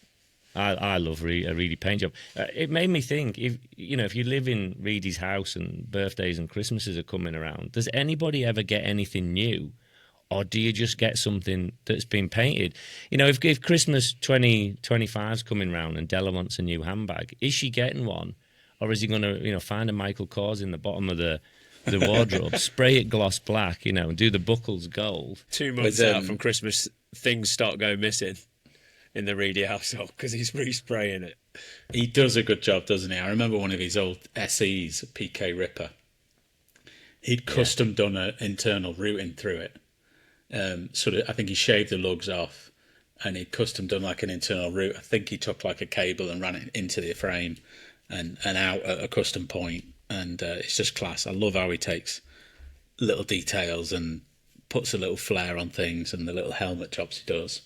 I love a Reedy paint job. It made me think, if you live in Reedy's house and birthdays and Christmases are coming around, does anybody ever get anything new? Or do you just get something that's been painted? If Christmas 2025 is coming round and Della wants a new handbag, is she getting one? Or is he going to, find a Michael Kors in the bottom of the wardrobe, spray it gloss black, and do the buckles gold? 2 months out from Christmas, things start going missing in the Reedy household because he's respraying it. He does a good job, doesn't he? I remember one of his old SEs, PK Ripper. He'd custom done an internal routing through it. I think he shaved the lugs off and he'd custom done like an internal route. I think he took like a cable and ran it into the frame and out at a custom point. And it's just class. I love how he takes little details and puts a little flair on things and the little helmet jobs he does.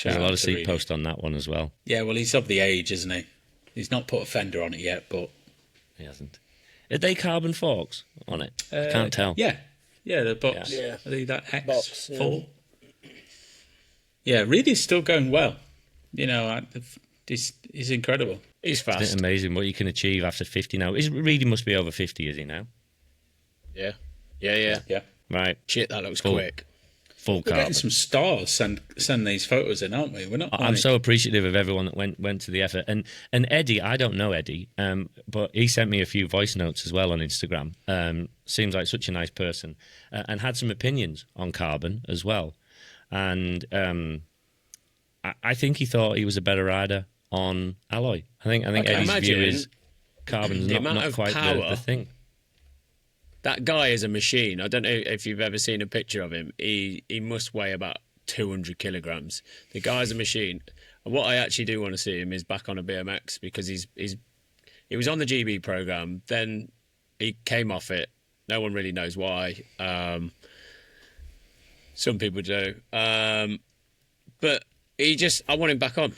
There's a lot of seat seat post on that one as well. Yeah, well, he's of the age, isn't he? He's not put a fender on it yet, but... He hasn't. Are they carbon forks on it? I can't tell. Yeah, the box. Yeah. Are they that Box, yeah. X4? Yeah, Reedy's still going well. He's incredible. He's Isn't it fast. amazing what you can achieve after 50 now? Reedy must be over 50, is he now? Yeah. Yeah. Right. Shit, that looks Cool. quick. Full We're carbon. getting some stars send these photos in, aren't we? We're not. I'm so appreciative of everyone that went to the effort. And Eddie, I don't know Eddie, but he sent me a few voice notes as well on Instagram. Seems like such a nice person, and had some opinions on carbon as well. And I think he thought he was a better rider on alloy. I think Eddie's view imagine is carbon's the amount not of quite power. the thing. That guy is a machine. I don't know if you've ever seen a picture of him. He must weigh about 200 kilograms. The guy's a machine. And what I actually do want to see him is back on a BMX because he was on the GB program. Then he came off it. No one really knows why. Some people do. But I want him back on.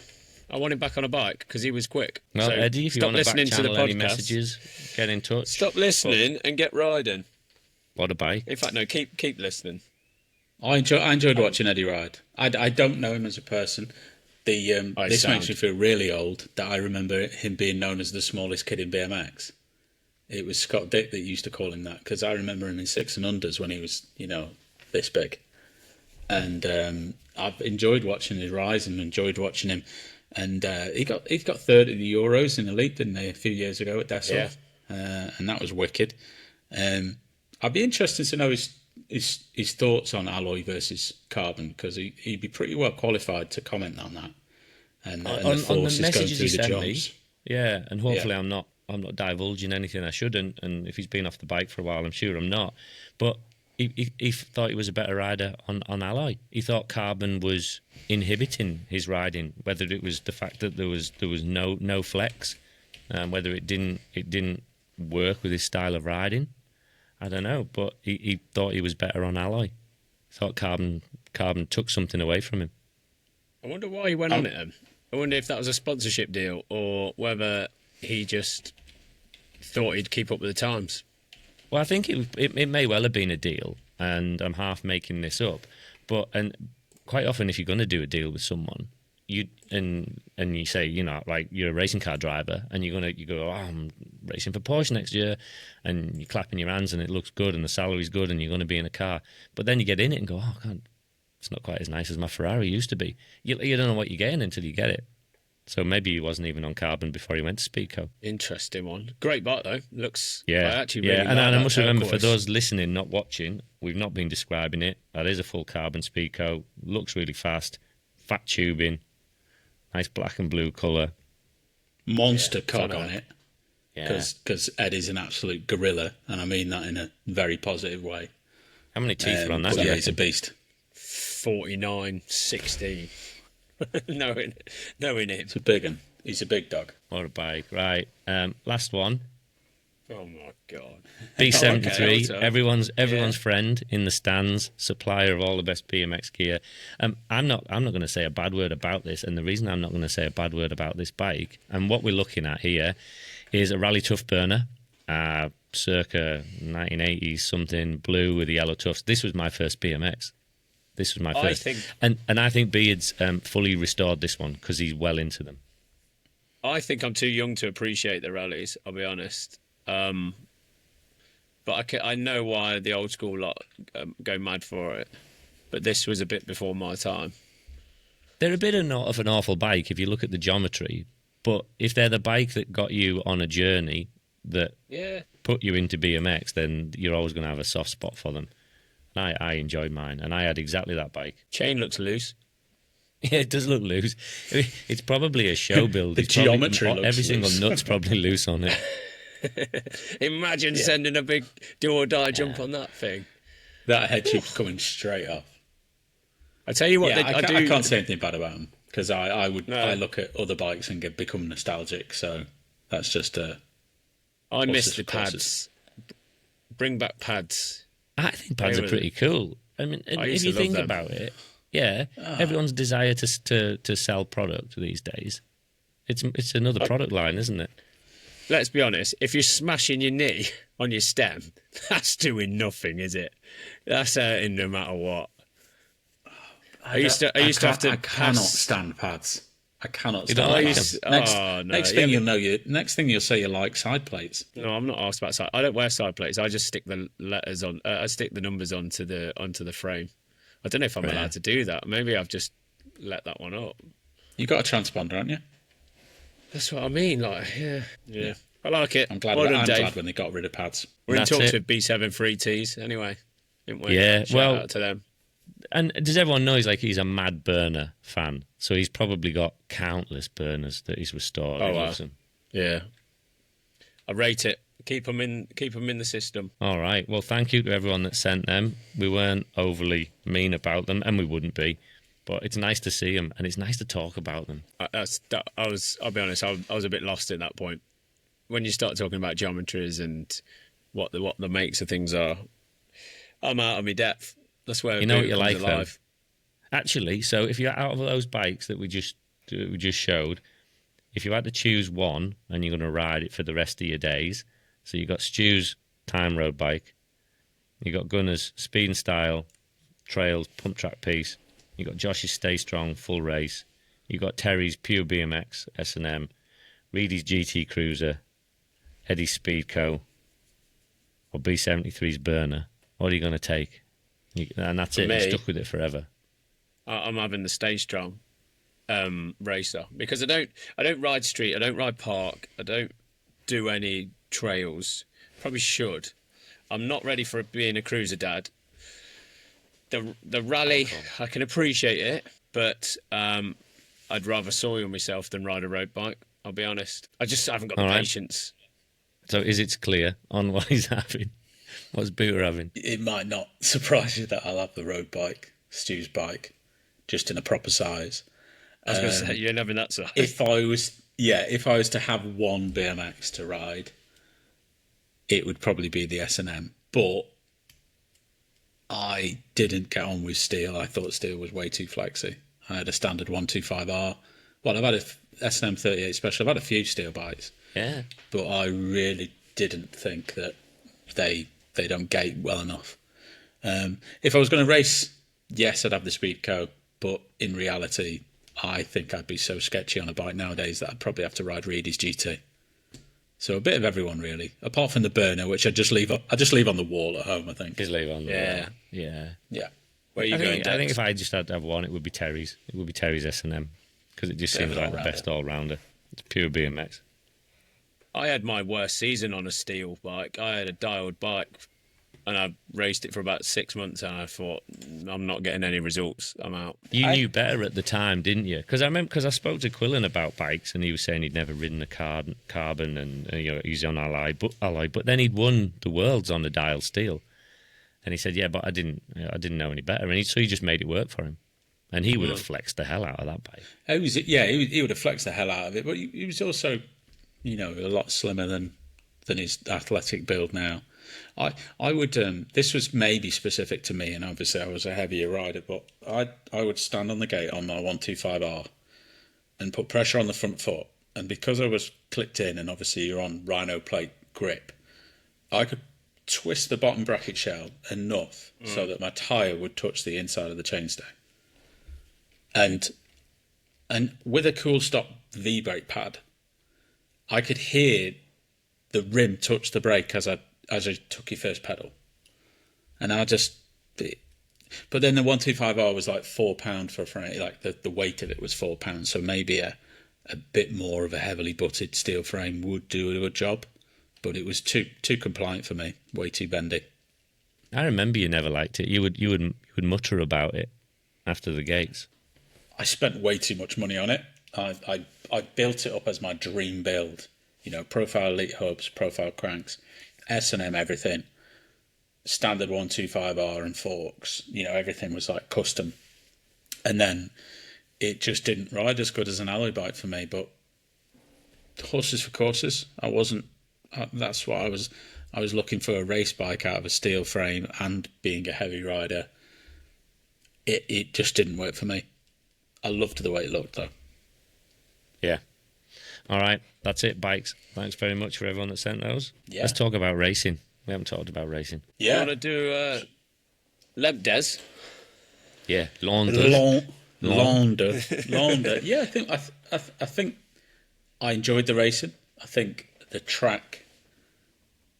I want him back on a bike because he was quick. Well, So Eddie, if you stop want to back listening to the channel any podcast, messages, get in touch. stop listening and get riding. What a bike. In fact, no, keep listening. I enjoyed watching Eddie ride. I don't know him as a person. This sound. makes me feel really old that I remember him being known as the smallest kid in BMX. It was Scott Dick that used to call him that because I remember him in six and unders when he was this big. And I've enjoyed watching his rise and enjoyed watching him. And he got third at the Euros in Elite, didn't he, a few years ago at Dessau? Yeah. And that was wicked. I'd be interested to know his thoughts on alloy versus carbon because he'd be pretty well qualified to comment on that. And the on forces the going messages through he the sent me, jobs. yeah, and hopefully I'm not divulging anything I shouldn't. And if he's been off the bike for a while, I'm sure I'm not. But he thought he was a better rider on alloy. He thought carbon was inhibiting his riding, whether it was the fact that there was no flex, whether it didn't work with his style of riding. I don't know, but he thought he was better on alloy. He thought carbon took something away from him. I wonder why he went on it then. I wonder if that was a sponsorship deal or whether he just thought he'd keep up with the times. Well, I think it may well have been a deal, and I'm half making this up. But quite often, if you're going to do a deal with someone, you say, you know, like you're a racing car driver, and you go, oh, I'm racing for Porsche next year, and you're clapping your hands, and it looks good, and the salary's good, and you're going to be in a car. But then you get in it and go, oh God, it's not quite as nice as my Ferrari used to be. You don't know what you're getting until you get it. So maybe he wasn't even on carbon before he went to Speedco. Interesting one. Great bike though. Looks actually really and I must remember for those listening, not watching, we've not been describing it. That is a full carbon Speedco. Looks really fast. Fat tubing. Nice black and blue colour. Monster cog on it. Yeah. Because Eddie's an absolute gorilla, and I mean that in a very positive way. How many teeth are on that? Yeah, he's a beast. 49, 16. knowing him. It's a big one. He's a big dog. What a bike. Right. Last one. Oh my God. B73, Okay, everyone's friend in the stands, supplier of all the best BMX gear. I'm not going to say a bad word about this, and the reason I'm not going to say a bad word about this bike, and what we're looking at here, is a Rally Tough burner, circa 1980s something, blue with the yellow tufts. This was my first BMX. This was my first, and I think Beard's fully restored this one because he's well into them. I think I'm too young to appreciate the rallies, I'll be honest. But I know why the old school lot go mad for it. But this was a bit before my time. They're a bit of an awful bike if you look at the geometry, but if they're the bike that got you on a journey that put you into BMX, then you're always going to have a soft spot for them. And I enjoyed mine, and I had exactly that bike. Chain looks loose. Yeah, it does look loose. It's probably a show build. The geometry looks every single loose. nut's probably loose on it. Imagine sending a big do or die jump on that thing. That head tube's coming straight off. I tell you what, I can't say anything bad about them because I look at other bikes and become nostalgic. So that's just I miss the pads. Bring back pads. I think pads are pretty cool. I mean, if you think about it, everyone's desire to sell product these days. It's another product line, isn't it? Let's be honest. If you're smashing your knee on your stem, that's doing nothing, is it? That's hurting no matter what. I cannot stand pads. I cannot You stand don't like pads. them? Next thing you'll say you like side plates. No, I'm not asked about side. I don't wear side plates. I just stick the letters on. I stick the numbers onto the frame. I don't know if I'm allowed to do that. Maybe I've just let that one up. You got a transponder, haven't you? That's what I mean. Like, yeah. I like it. I'm glad when they got rid of pads. We're in talks with B7 3Ts anyway. Didn't we? Yeah. Shout out to them. And does everyone know he's a mad burner fan? So he's probably got countless burners that he's restored. Oh, wow. Yeah. I rate it. Keep them in the system. All right. Well, thank you to everyone that sent them. We weren't overly mean about them, and we wouldn't be. But it's nice to see them, and it's nice to talk about them. I'll be honest. I was a bit lost at that point. When you start talking about geometries and what the makes of things are, I'm out of my depth. That's where you know what you like. Alive. Actually, so if you're out of those bikes that we just showed, if you had to choose one and you're going to ride it for the rest of your days, so you got Stu's time road bike, you got Gunner's speed and style trails pump track piece, you got Josh's Stay Strong full race, you got Terry's pure BMX S&M, Reedy's GT Cruiser, Eddie's Speedco, or B73's burner. What are you going to take? And that's it. You're stuck with it forever. I'm having the Stay Strong racer because I don't ride street, I don't ride park, I don't do any trails. Probably should. I'm not ready for being a cruiser dad. The rally, I can appreciate it, but I'd rather soil myself than ride a road bike. I'll be honest. I just haven't got the patience. So is it clear on what he's having? What's Booter having? It might not surprise you that I'll have the road bike, Stu's bike, just in a proper size. I was going to say, you ain't having that size. If I was to have one BMX to ride, it would probably be the S&M. But I didn't get on with steel. I thought steel was way too flexy. I had a standard 125R. Well, I've had a S&M 38 Special. I've had a few steel bikes. Yeah. But I really didn't think that they don't gate well enough. If I was going to race, yes, I'd have the Speedco. But in reality, I think I'd be so sketchy on a bike nowadays that I'd probably have to ride Reedy's GT. So a bit of everyone, really, apart from the burner, which I just leave on the wall at home. I think. Just leave on. Yeah. Yeah. Where are you going, I think Dex? if I just had to have one, it would be Terry's. It would be Terry's S&M because it just seems like the best all-rounder. It's pure BMX. I had my worst season on a steel bike. I had a dialed bike and I raced it for about 6 months and I thought, I'm not getting any results. I'm out. You knew better at the time, didn't you? Because I spoke to Quillen about bikes and he was saying he'd never ridden a carbon and he's on alloy, but then he'd won the worlds on the dial steel. And he said, yeah, but I didn't know any better. And so he just made it work for him. And he would have flexed the hell out of that bike. He would have flexed the hell out of it. But he was also, a lot slimmer than his athletic build now. I would. This was maybe specific to me, and obviously I was a heavier rider. But I would stand on the gate on my 125R and put pressure on the front foot. And because I was clipped in, and obviously you're on Rhino plate grip, I could twist the bottom bracket shell enough so that my tyre would touch the inside of the chainstay. And with a Cool Stop V-brake pad, I could hear the rim touch the brake as I took your first pedal. And but then the 125R was like £4 for a frame, like the weight of it was £4, so maybe a bit more of a heavily butted steel frame would do a good job. But it was too compliant for me, way too bendy. I remember you never liked it. You would mutter about it after the gates. I spent way too much money on it. I built it up as my dream build. Profile elite hubs, profile cranks, S&M everything, standard 125R and forks. Everything was like custom. And then it just didn't ride as good as an alloy bike for me. But horses for courses, I wasn't. That's what I was. I was looking for a race bike out of a steel frame, and being a heavy rider, it just didn't work for me. I loved the way it looked, though. Yeah. All right, that's it, bikes. Thanks very much for everyone that sent those. Yeah. Let's talk about racing. We haven't talked about racing. You want to do Leb Des? Yeah, Launder. Launder. Yeah, I think I enjoyed the racing. I think the track,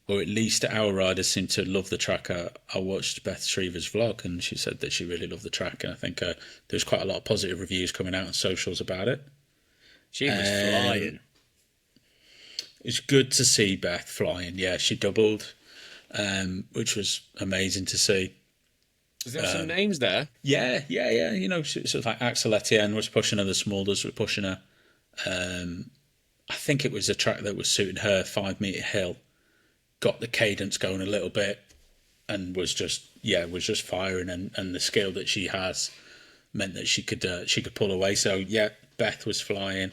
or at least our riders, seem to love the track. I watched Beth Shriver's vlog and she said that she really loved the track, and I think there's quite a lot of positive reviews coming out on socials about it. She was flying. It's good to see Beth flying. Yeah, she doubled, which was amazing to see. Was there some names there? Yeah. Sort of like Axel Etienne was pushing her, the Smulders were pushing her. I think it was a track that was suiting her, 5 metre hill. Got the cadence going a little bit and was just firing, and the skill that she has meant that she could pull away. So yeah, Beth was flying.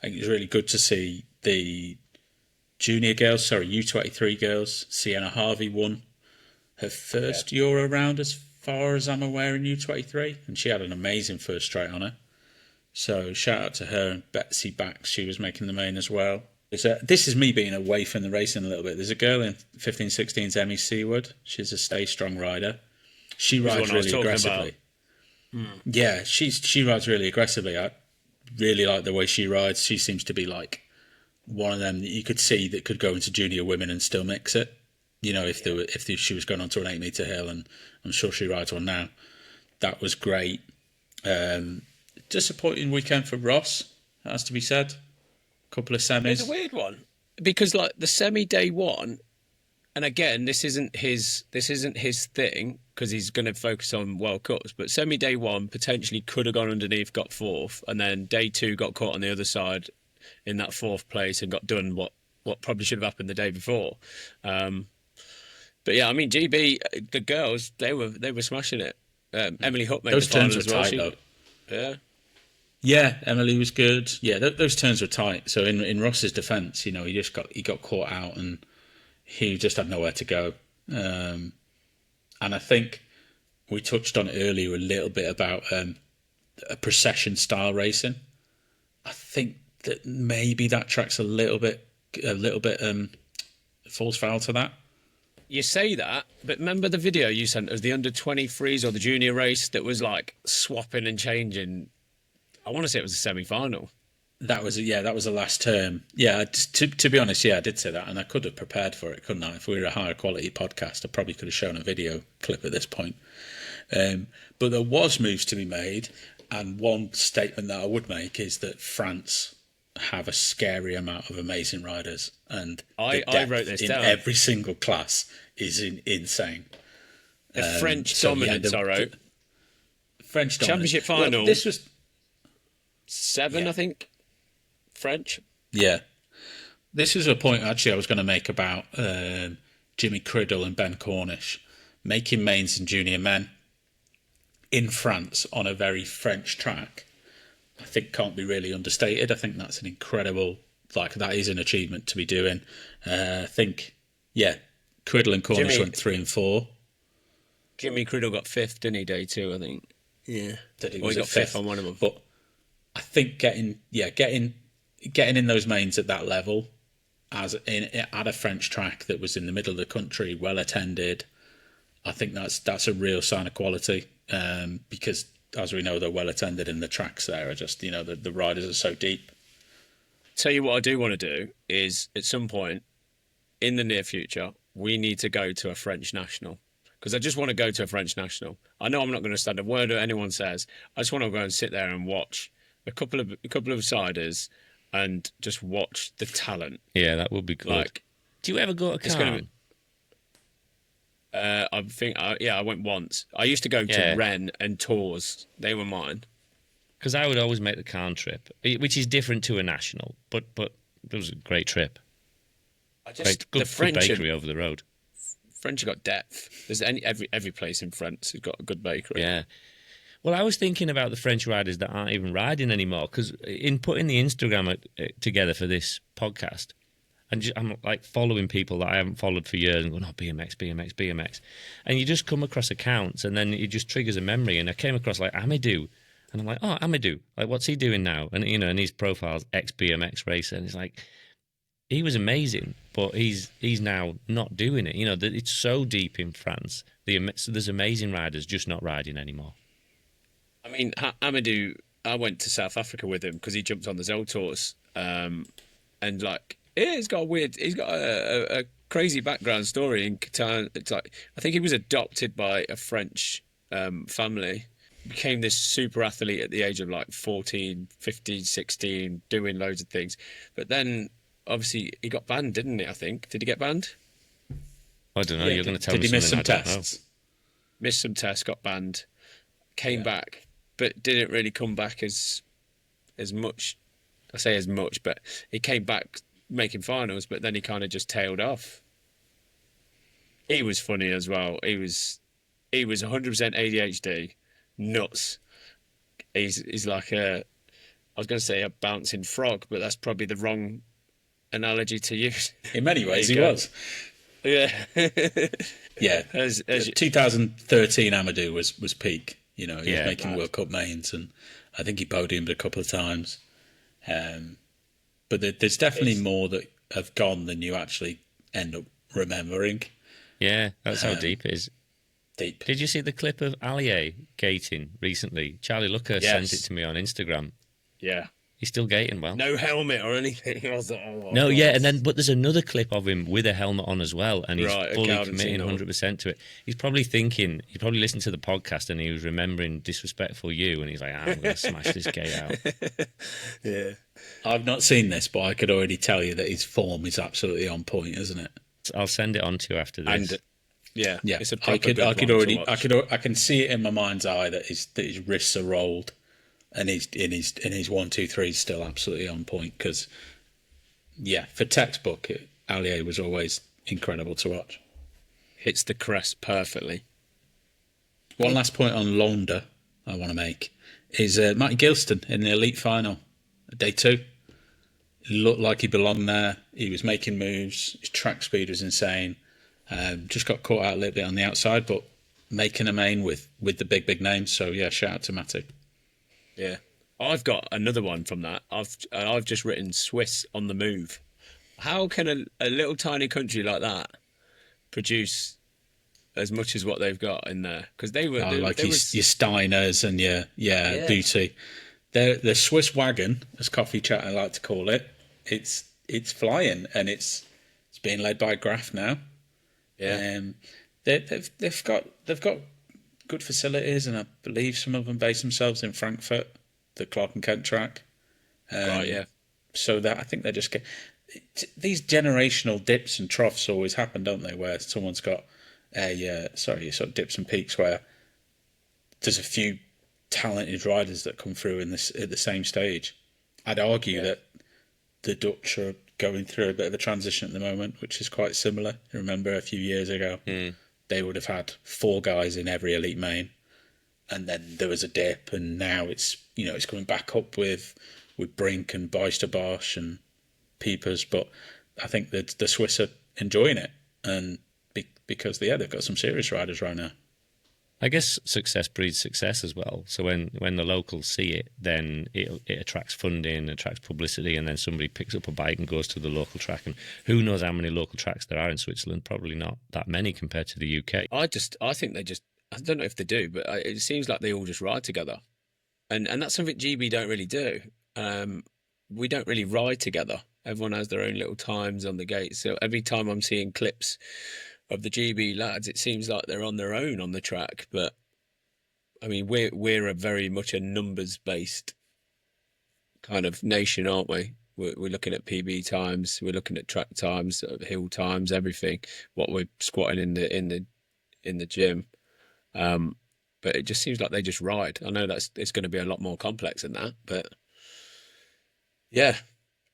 I think it was really good to see the junior girls, U23 girls. Sienna Harvey won her first Euro round as far as I'm aware in U23, and she had an amazing first straight on her. So shout out to her, and Betsy Bax, she was making the main as well. This is me being away from the racing a little bit. There's a girl in 15-16's Emmy Seaward. She's a stay strong rider. She rides really aggressively. Yeah, she rides really aggressively. I really like the way she rides. She seems to be like one of them that you could see that could go into junior women and still mix it. If she was going onto an 8 metre hill, and I'm sure she rides one now. That was great. Disappointing weekend for Ross, that has to be said. Couple of semis. It's a weird one because like the semi day one, and again this isn't his thing because he's going to focus on World Cups. But semi day one potentially could have gone underneath, got fourth, and then day two got caught on the other side in that fourth place and got done what probably should have happened the day before. But But yeah, I mean, GB, the girls, they were smashing it. Emily Hutt made Those the final turns were as well. tight though. Yeah. Yeah, Emily was good. Yeah, those turns were tight. So in Ross's defence, you know, he got caught out and he just had nowhere to go. And I think we touched on it earlier a little bit about a procession style racing. I think that maybe that track's a little bit falls foul to that. You say that, but remember the video you sent us, the under-23s or the junior race that was like swapping and changing? I want to say it was a semi-final. That was the last term. Yeah, to be honest, yeah, I did say that, and I could have prepared for it, couldn't I? If we were a higher quality podcast, I probably could have shown a video clip at this point. But there was moves to be made, and one statement that I would make is that France have a scary amount of amazing riders, and I wrote this in down. every single class is insane. The French dominance, I wrote. French dominance. Championship final. Well, this was 7, I think. French. Yeah. This is a point actually I was going to make about Jimmy Criddle and Ben Cornish making mains and junior men in France on a very French track. I think can't be really understated. I think that's an incredible, that is an achievement to be doing. I think, yeah, Criddle and Cornish went 3 and 4. Jimmy Criddle got 5th, didn't he, day 2, I think. Yeah. He got 5th on one of them. But I think getting in those mains at that level, at a French track that was in the middle of the country, well attended, I think that's a real sign of quality. Because as we know, they're well attended, and the tracks there are just, you know, the riders are so deep. Tell you what I do want to do is at some point in the near future, we need to go to a French national, because I just want to go to a French national. I know I'm not going to stand a word that anyone says. I just want to go and sit there and watch a couple of siders and just watch the talent. Yeah, that would be good. Like, do you ever go to Cannes? I think, I went once. I used to go to Rennes and Tours. They were mine. Because I would always make the Cannes trip, which is different to a national, but it was a great trip. Good bakery over the road. French have got depth. There's every place in France has got a good bakery. Yeah. Well, I was thinking about the French riders that aren't even riding anymore, because in putting the Instagram together for this podcast, and I'm like following people that I haven't followed for years and going, oh, BMX. And you just come across accounts and then it just triggers a memory. And I came across like Amadou. And I'm like, oh, Amadou, like, what's he doing now? And, you know, and his profile's ex-BMX racer. And it's like, he was amazing, but he's now not doing it. You know, it's so deep in France. There's amazing riders just not riding anymore. I mean, Amadou, I went to South Africa with him because he jumped on the Zeltors. And like, he's got a crazy background story in Qatar. It's like, I think he was adopted by a French family, became this super athlete at the age of like 14, 15, 16, doing loads of things. But then obviously he got banned, didn't he? I think. Did he get banned? I don't know. You're going to tell me something. Did he miss some I don't tests? know. Missed some tests, got banned, came back, but didn't really come back as much. I say as much, but he came back making finals, but then he kind of just tailed off. He was funny as well. He was 100% ADHD, nuts. He's like I was going to say a bouncing frog, but that's probably the wrong analogy to use. In many ways, he was. Yeah. Yeah. As 2013 Amadou was peak. You know, he was making World Cup mains, and I think he podiumed a couple of times. But there's definitely more that have gone than you actually end up remembering. Yeah, that's how deep it is. Deep. Did you see the clip of Allier gating recently? Charlie Looker sent it to me on Instagram. Yeah. He's still gating well. No helmet or anything. I was like, no, yeah, but there's another clip of him with a helmet on as well, and he's fully committing 100% to it. He's probably listened to the podcast and he was remembering Disrespectful You, and he's like, I'm going to smash this gate out. Yeah. I've not seen this, but I could already tell you that his form is absolutely on point, isn't it? I'll send it on to you after this. And yeah, it's a I can see it in my mind's eye that his wrists are rolled. And his 1, 2, 3 is still absolutely on point, because, for textbook, Allier was always incredible to watch. hits the crest perfectly. One last point on Launder I want to make is Matty Gilston in the elite final, day 2. He looked like he belonged there. He was making moves. His track speed was insane. Just got caught out a little bit on the outside, but making a main with the big names. So yeah, shout out to Matty. Yeah, I've got another one from that. I've just written Swiss on the move. How can a little tiny country like that produce as much as what they've got in there? Because they were Like your Steiners and your Booty. The Swiss wagon, as Coffee Chat I like to call it, it's flying, and it's being led by Graf now. Yeah. They've got good facilities, and I believe some of them base themselves in Frankfurt, the Clark and Kent track. Right, yeah. So that I think they just get these generational dips and troughs always happen, don't they? Where someone's got sort of dips and peaks where there's a few talented riders that come through in this at the same stage. I'd argue that the Dutch are going through a bit of a transition at the moment, which is quite similar. I remember a few years ago, they would have had 4 guys in every elite main, and then there was a dip, and now it's coming back up with Brink and Bosch and Peepers. But I think that the Swiss are enjoying it, and because they've got some serious riders right now. I guess success breeds success as well. So when the locals see it, then it attracts funding, attracts publicity, and then somebody picks up a bike and goes to the local track. And who knows how many local tracks there are in Switzerland? Probably not that many compared to the UK. I think I don't know if they do, but it seems like they all just ride together, and that's something GB don't really do. We don't really ride together. Everyone has their own little times on the gate. So every time I'm seeing clips of the GB lads, it seems like they're on their own on the track. But I mean, we're a very much a numbers based kind of nation, aren't we? We're looking at PB times, we're looking at track times, hill times, everything. What we're squatting in the gym. But it just seems like they just ride. I know it's going to be a lot more complex than that, but yeah,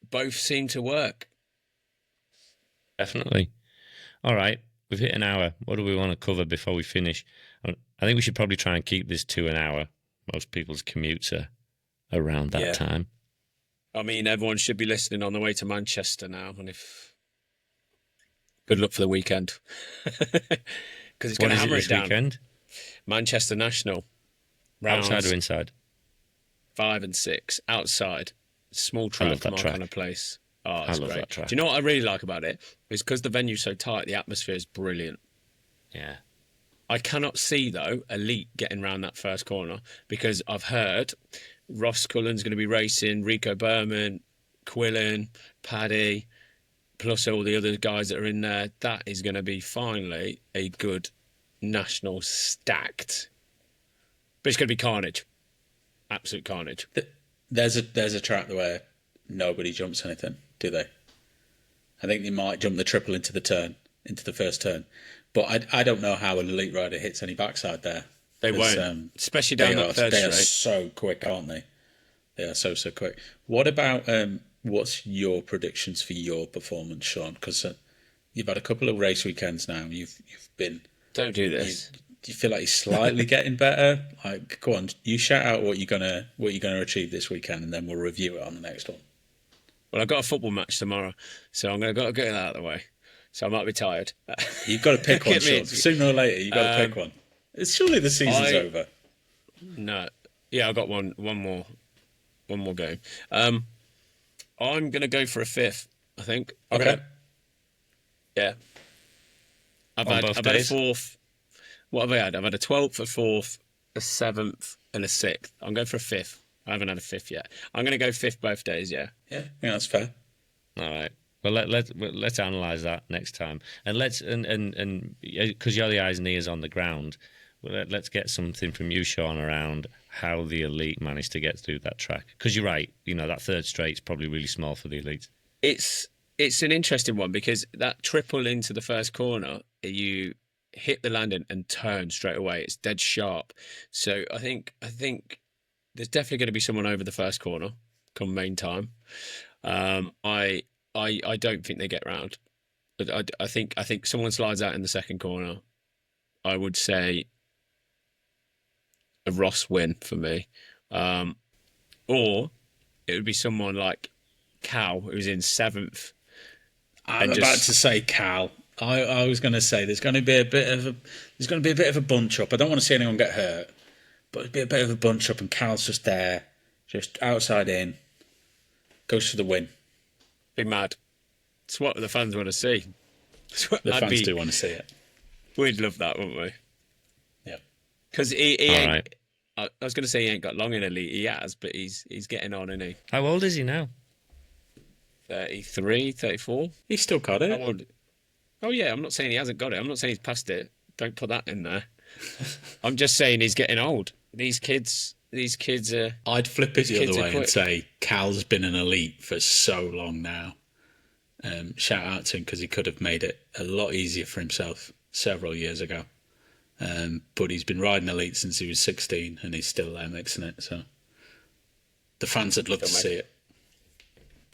both seem to work. Definitely. All right. We've hit an hour. What do we want to cover before we finish? I think we should probably try and keep this to an hour. Most people's commutes are around that time. I mean, everyone should be listening on the way to Manchester now. And good luck for the weekend. Because it's going to hammer it down. Weekend? Manchester National. Outside or inside? 5 and 6. Outside. Small track, my kind of place. Oh, it's great. Do you know what I really like about it? It's because the venue's so tight, the atmosphere is brilliant. Yeah. I cannot see, though, Elite getting round that first corner, because I've heard Ross Cullen's going to be racing, Rico Berman, Quillen, Paddy, plus all the other guys that are in there. That is going to be finally a good national stacked. But it's going to be carnage. Absolute carnage. There's a track where nobody jumps anything, do they? I think they might jump the triple into the first turn. But I don't know how an elite rider hits any backside there. They won't, especially down that third straight. They are so quick, aren't they? They are so quick. What about what's your predictions for your performance, Sean? Because you've had a couple of race weekends now. You've been. Don't do this. Do you feel like you're slightly getting better? Like, go on, you shout out what you're gonna achieve this weekend, and then we'll review it on the next one. Well, I've got a football match tomorrow, so I'm going to get it out of the way. So I might be tired. You've got to pick one, Sean. Sooner or later, you've got to pick one. Surely the season's over. No. Yeah, I've got one more game. I'm going to go for a 5th, I think. Okay. Yeah. I've had a 4th. What have I had? I've had a 12th, a 4th, a 7th, and a 6th. I'm going for a 5th. I haven't had a 5th yet. I'm going to go 5th both days, yeah. Yeah, that's fair. All right. Well, let's analyse that next time, and because you're the eyes and ears on the ground, let's get something from you, Sean, around how the elite managed to get through that track. Because you're right, that third straight's probably really small for the elite. It's an interesting one, because that triple into the first corner, you hit the landing and turn straight away. It's dead sharp. So I think there's definitely going to be someone over the first corner come main time. I don't think they get round. I think someone slides out in the second corner. I would say a Ross win for me, or it would be someone like Cal who's in seventh. I'm about to say Cal. I was going to say there's going to be a bit of a bunch up. I don't want to see anyone get hurt, but it'd be a bit of a bunch up, and Cal's just there, just outside in, goes for the win. Be mad. It's what the fans want to see. The fans do want to see it. We'd love that, wouldn't we? Yeah. Because he ain't. Right. I was going to say he ain't got long in elite. He has, but he's getting on, isn't he? How old is he now? 33, 34. He's still got it. How old? Oh yeah, I'm not saying he hasn't got it. I'm not saying he's past it. Don't put that in there. I'm just saying he's getting old. These kids are. I'd flip it the kids other are way and quick. say Cal's been an elite for so long now. Shout out to him because he could have made it a lot easier for himself several years ago. But he's been riding elite since he was 16 and he's still there mixing it. So the fans would love to see it.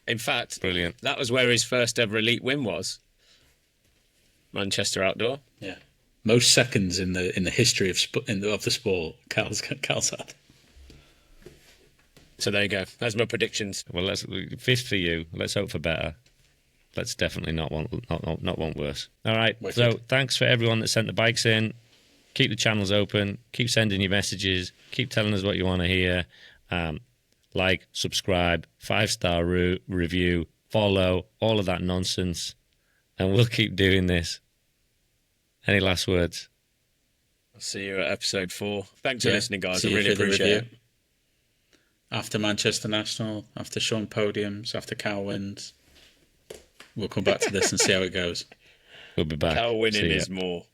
In fact, Brilliant. That was where his first ever elite win was. Manchester Outdoor. Yeah, most seconds in the history of the sport, Cal's had. So there you go. That's my predictions. Well, let's fifth for you. Let's hope for better. Let's definitely not want worse. All right. Wicked. So thanks for everyone that sent the bikes in. Keep the channels open. Keep sending your messages. Keep telling us what you want to hear. Like, subscribe, 5-star review, follow, all of that nonsense. And we'll keep doing this. Any last words? I'll see you at episode 4. Thanks for listening, guys. See I you really for the appreciate review. it. After Manchester National, after Sean podiums, after Cal wins, we'll come back to this and see how it goes. We'll be back. Cal winning See ya. is more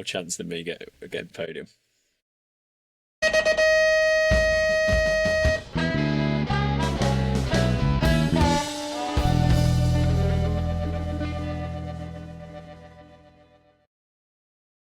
chance than me getting podium.